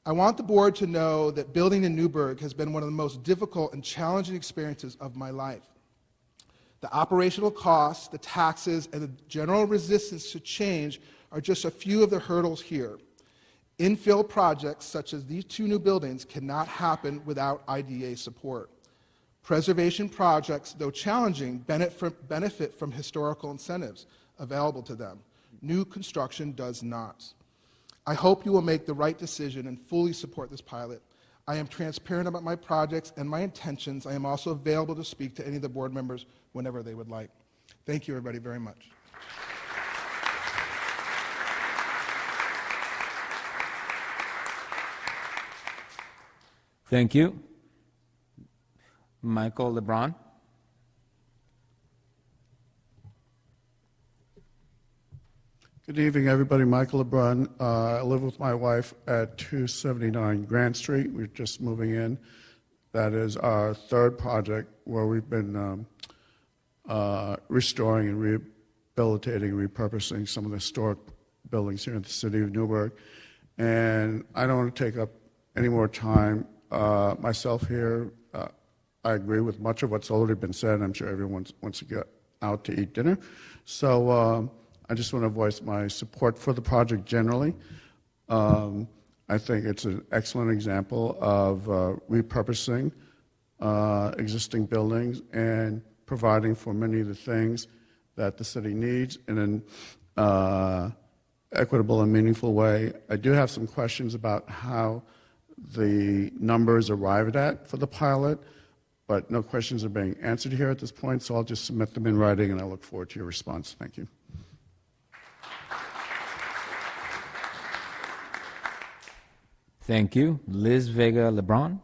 I want the board to know that building in Newburgh has been one of the most difficult and challenging experiences of my life. The operational costs, the taxes, and the general resistance to change are just a few of the hurdles here. Infill projects such as these 2 new buildings cannot happen without IDA support. Preservation projects, though challenging, benefit from historical incentives available to them. New construction does not. I hope you will make the right decision and fully support this pilot. I am transparent about my projects and my intentions. I am also available to speak to any of the board members whenever they would like. Thank you, everybody, very much. Thank you. Michael LeBron. Good evening, everybody. Michael LeBron. I live with my wife at 279 Grant Street. We're just moving in. That is our 3rd project where we've been restoring and rehabilitating, repurposing some of the historic buildings here in the city of Newburgh. And I don't want to take up any more time myself here. I agree with much of what's already been said. I'm sure everyone wants to get out to eat dinner. So I just want to voice my support for the project generally. I think it's an excellent example of repurposing existing buildings and providing for many of the things that the city needs in an equitable and meaningful way. I do have some questions about how the numbers arrived at for the pilot, but no questions are being answered here at this point, so I'll just submit them in writing, and I look forward to your response. Thank you. Thank you. Liz Vega Lebron.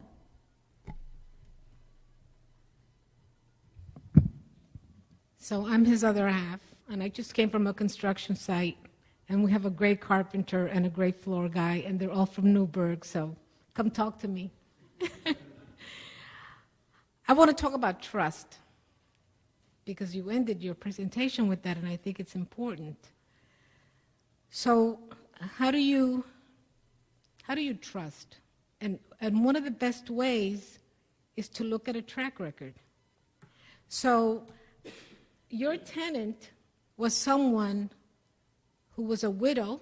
So I'm his other half, and I just came from a construction site, and we have a great carpenter and a great floor guy, and they're all from Newburgh, so come talk to me. I want to talk about trust, because you ended your presentation with that, and I think it's important. So how do you trust? And one of the best ways is to look at a track record. So your tenant was someone who was a widow,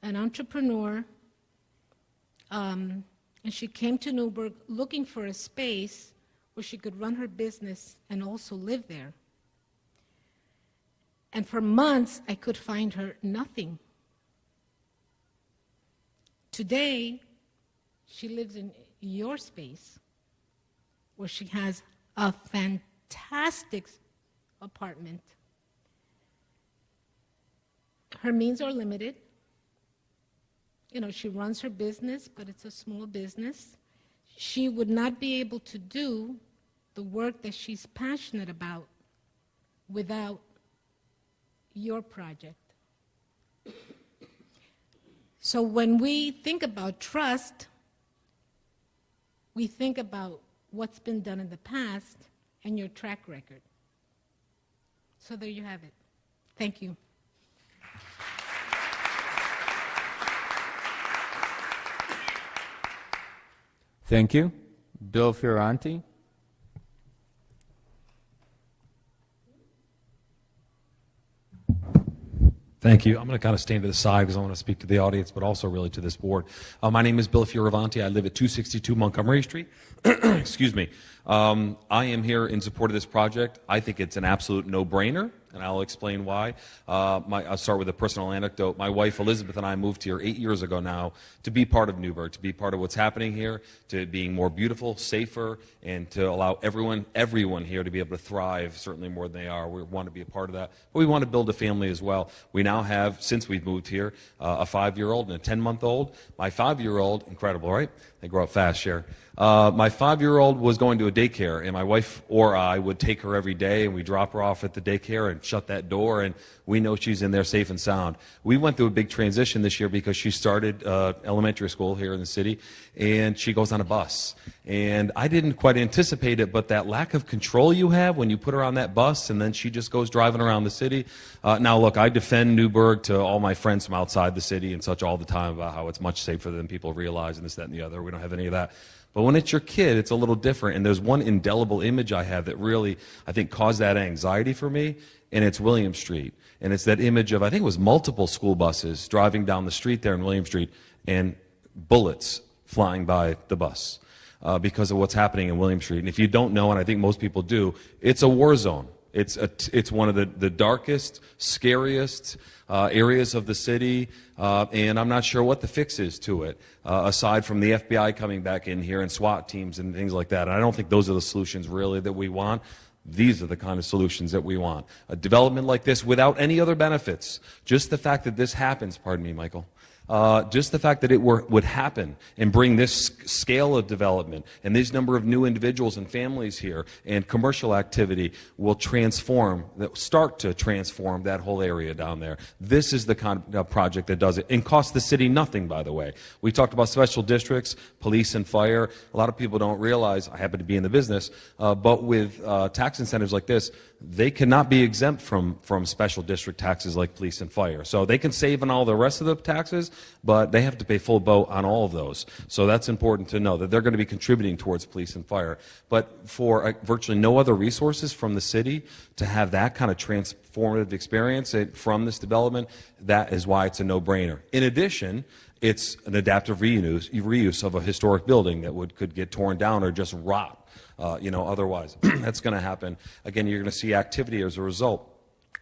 an entrepreneur, and she came to Newburgh looking for a space where she could run her business and also live there. And for months, I could find her nothing. Today, she lives in your space, where she has a fantastic apartment. Her means are limited. You know, she runs her business, but it's a small business. She would not be able to do the work that she's passionate about without your project. So when we think about trust, we think about what's been done in the past and your track record. So there you have it. Thank you. Thank you. Bill Fioranti. Thank you. I'm going to kind of stand to the side because I want to speak to the audience, but also really to this board. My name is Bill Fioravanti. I live at 262 Montgomery Street. Excuse me. I am here in support of this project. I think it's an absolute no-brainer, and I'll explain why. I'll start with a personal anecdote. My wife, Elizabeth, and I moved here 8 years ago now to be part of Newburgh, to be part of what's happening here, to being more beautiful, safer, and to allow everyone here to be able to thrive, certainly more than they are. We want to be a part of that. But we want to build a family as well. We now have, since we've moved here, a 5-year-old and a 10-month-old. My 5-year-old, incredible, right? They grow up fast, Cher. My 5-year-old was going to a daycare, and my wife or I would take her every day, and we drop her off at the daycare and shut that door, and we know she's in there safe and sound. We went through a big transition this year because she started elementary school here in the city, and she goes on a bus. And I didn't quite anticipate it, but that lack of control you have when you put her on that bus, and then she just goes driving around the city. Now, look, I defend Newburgh to all my friends from outside the city and such all the time about how it's much safer than people realize and this, that, and the other. We don't have any of that. But when it's your kid, it's a little different. And there's one indelible image I have that really, I think, caused that anxiety for me, and it's William Street. And it's that image of, I think it was multiple school buses driving down the street there in William Street, and bullets flying by the bus because of what's happening in William Street. And if you don't know, and I think most people do, it's a war zone. It's one of the darkest, scariest areas of the city, and I'm not sure what the fix is to it, aside from the FBI coming back in here and SWAT teams and things like that. And I don't think those are the solutions really that we want. These are the kind of solutions that we want. A development like this without any other benefits. Just the fact that this happens, pardon me, Michael, just the fact that it would happen and bring this scale of development and this number of new individuals and families here and commercial activity will start to transform that whole area down there. This is the kind of project that does it and costs the city nothing, by the way. We talked about special districts, police and fire. A lot of people don't realize, I happen to be in the business, but with tax incentives like this, they cannot be exempt from special district taxes like police and fire. So they can save on all the rest of the taxes, but they have to pay full boat on all of those. So that's important to know, that they're going to be contributing towards police and fire. But for virtually no other resources from the city to have that kind of transformative experience from this development, that is why it's a no-brainer. In addition, it's an adaptive reuse of a historic building that could get torn down or just rot. otherwise. That's going to happen. Again, you're going to see activity as a result.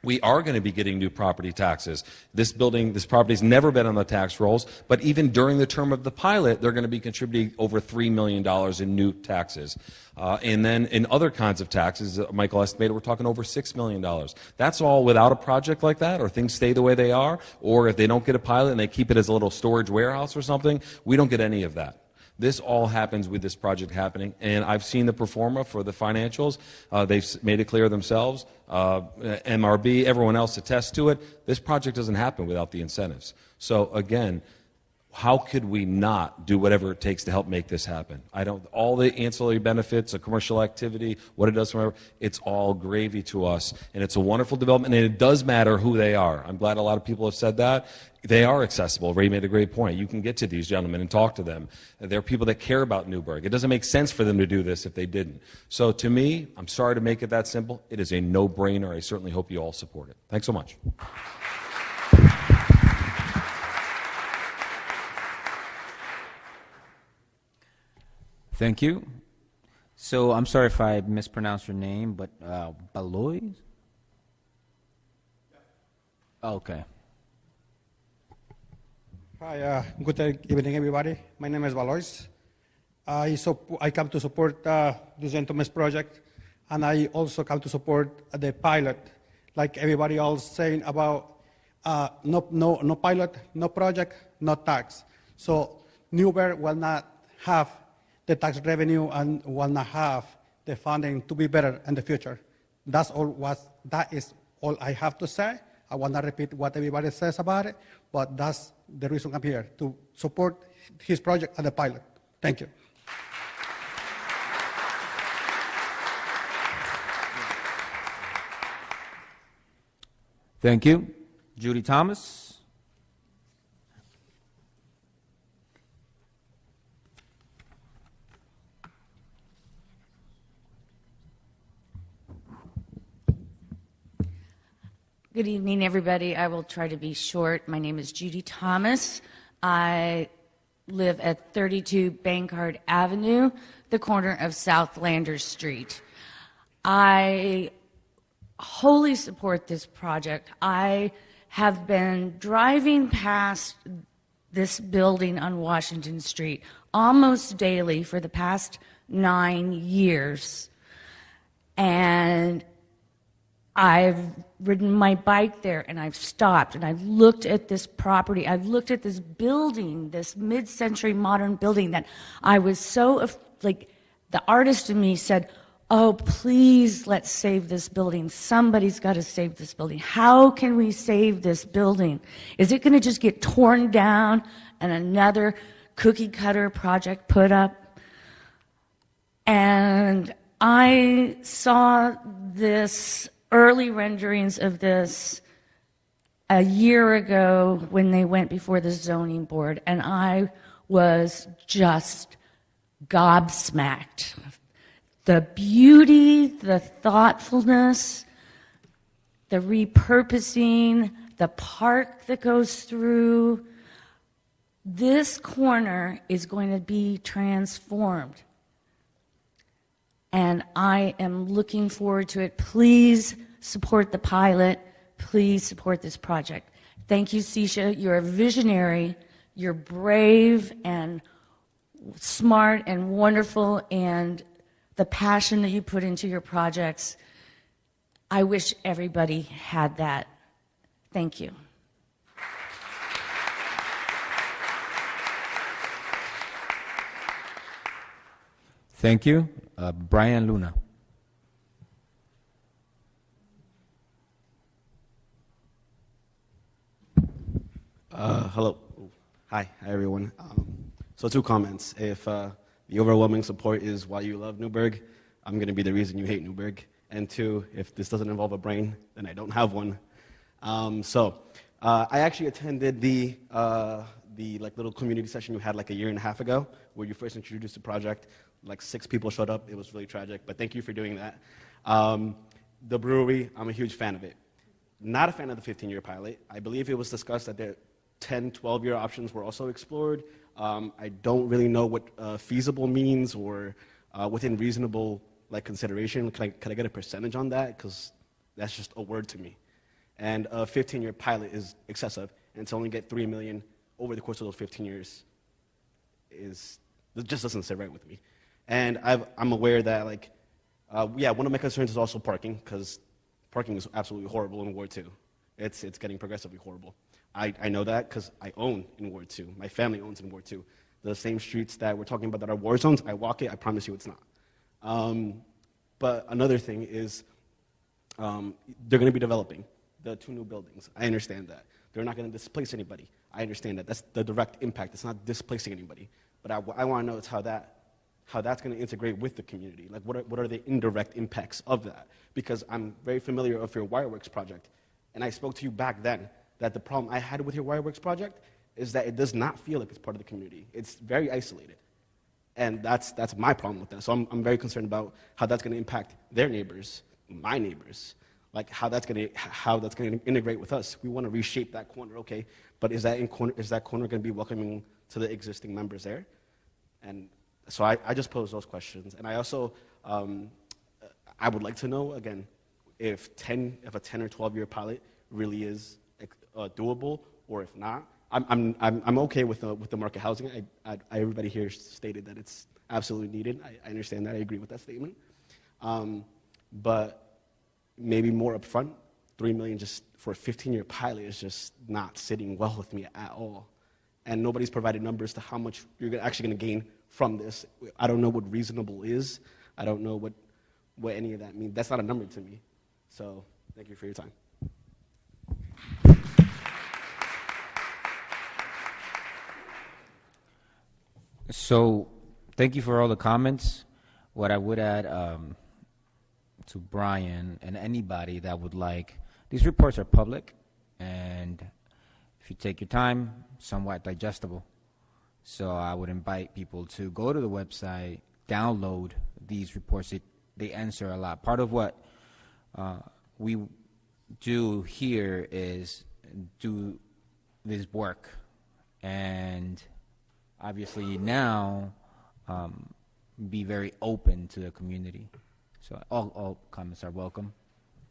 We are going to be getting new property taxes. This property's never been on the tax rolls, but even during the term of the pilot, they're going to be contributing over $3 million in new taxes. And then in other kinds of taxes, Michael estimated we're talking over $6 million. That's all without a project like that, or things stay the way they are, or if they don't get a pilot and they keep it as a little storage warehouse or something, we don't get any of that. This all happens with this project happening, and I've seen the pro forma for the financials. They've made it clear themselves. MRB, everyone else attests to it. This project doesn't happen without the incentives. So again, how could we not do whatever it takes to help make this happen? All the ancillary benefits of commercial activity, what it does, it's all gravy to us, and it's a wonderful development, and it does matter who they are. I'm glad a lot of people have said that. They are accessible. Ray made a great point. You can get to these gentlemen and talk to them. They're people that care about Newburgh. It doesn't make sense for them to do this if they didn't. So to me, I'm sorry to make it that simple. It is a no-brainer. I certainly hope you all support it. Thanks so much. Thank you. So I'm sorry if I mispronounced your name, but Balois? Okay. Hi, good evening, everybody. My name is Valois. I come to support the gentleman's project, and I also come to support the pilot. Like everybody else saying about no pilot, no project, no tax. So Newburgh will not have the tax revenue and will not have the funding to be better in the future. That is all I have to say. I will not repeat what everybody says about it, but that's the reason I'm here, to support his project and the pilot. Thank you. Thank you. Judy Thomas. Good evening, everybody. I will try to be short. My name is Judy Thomas. I live at 32 Bankard Avenue, the corner of South Landers Street. I wholly support this project. I have been driving past this building on Washington Street almost daily for the past 9 years. And I've ridden my bike there, and I've stopped, and I've looked at this property. I've looked at this building, this mid-century modern building that I was so, the artist in me said, oh, please, let's save this building. Somebody's got to save this building. How can we save this building? Is it going to just get torn down and another cookie-cutter project put up? And I saw this early renderings of this a year ago when they went before the zoning board, and I was just gobsmacked. The beauty, the thoughtfulness, the repurposing, the park that goes through. This corner is going to be transformed. And I am looking forward to it. Please support the pilot. Please support this project. Thank you, Sisha. You're a visionary. You're brave and smart and wonderful, and the passion that you put into your projects, I wish everybody had that. Thank you. Thank you. Brian Luna. Hello. Hi, everyone. So 2 comments. If the overwhelming support is why you love Newburgh, I'm going to be the reason you hate Newburgh. And 2, if this doesn't involve a brain, then I don't have one. I actually attended the little community session you had like a year and a half ago, where you first introduced the project. Like 6 people showed up. It was really tragic, but thank you for doing that. The brewery, I'm a huge fan of it. Not a fan of the 15-year pilot. I believe it was discussed that the 10, 12-year options were also explored. I don't really know what feasible means or within reasonable consideration. Can I get a percentage on that? Because that's just a word to me. And a 15-year pilot is excessive, and to only get $3 million over the course of those 15 years it just doesn't sit right with me. And I'm aware that one of my concerns is also parking, because parking is absolutely horrible in Ward 2. It's getting progressively horrible. I know that because I own in Ward 2. My family owns in Ward 2. The same streets that we're talking about that are war zones, I walk it, I promise you it's not. But another thing is they're going to be developing the 2 new buildings. I understand that. They're not going to displace anybody. I understand that. That's the direct impact. It's not displacing anybody. But I want to know how that's going to integrate with the community. Like, what are the indirect impacts of that? Because I'm very familiar with your Wireworks project, and I spoke to you back then that the problem I had with your Wireworks project is that it does not feel like it's part of the community. It's very isolated, and that's my problem with that. So I'm very concerned about how that's going to impact their neighbors, my neighbors, like how that's going to integrate with us. We want to reshape that corner, okay? But is that corner going to be welcoming to the existing members there? And so I just pose those questions. And I also, I would like to know, again, if a 10 or 12-year pilot really is doable, or if not. I'm okay with the market housing. Everybody here stated that it's absolutely needed. I understand that. I agree with that statement. But maybe more upfront, $3 million just for a 15-year pilot is just not sitting well with me at all. And nobody's provided numbers to how much you're actually going to gain from this. I don't know what reasonable is. I don't know what any of that means. That's not a number to me. So thank you for your time. So thank you for all the comments. What I would add to Brian and anybody that would like, these reports are public, and if you take your time, somewhat digestible. So I would invite people to go to the website, download these reports. They answer a lot. Part of what we do here is do this work, and obviously now be very open to the community. So all comments are welcome,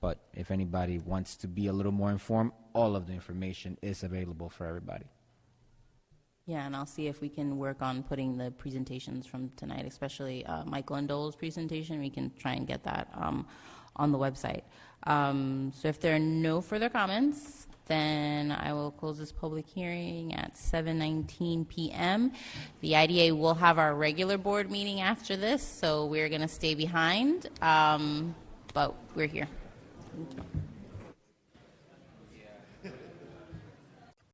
but if anybody wants to be a little more informed, all of the information is available for everybody. Yeah, and I'll see if we can work on putting the presentations from tonight, especially Michael and Dole's presentation. We can try and get that on the website. So if there are no further comments, then I will close this public hearing at 7:19 p.m. The IDA will have our regular board meeting after this, so we're going to stay behind, but we're here. Thank you.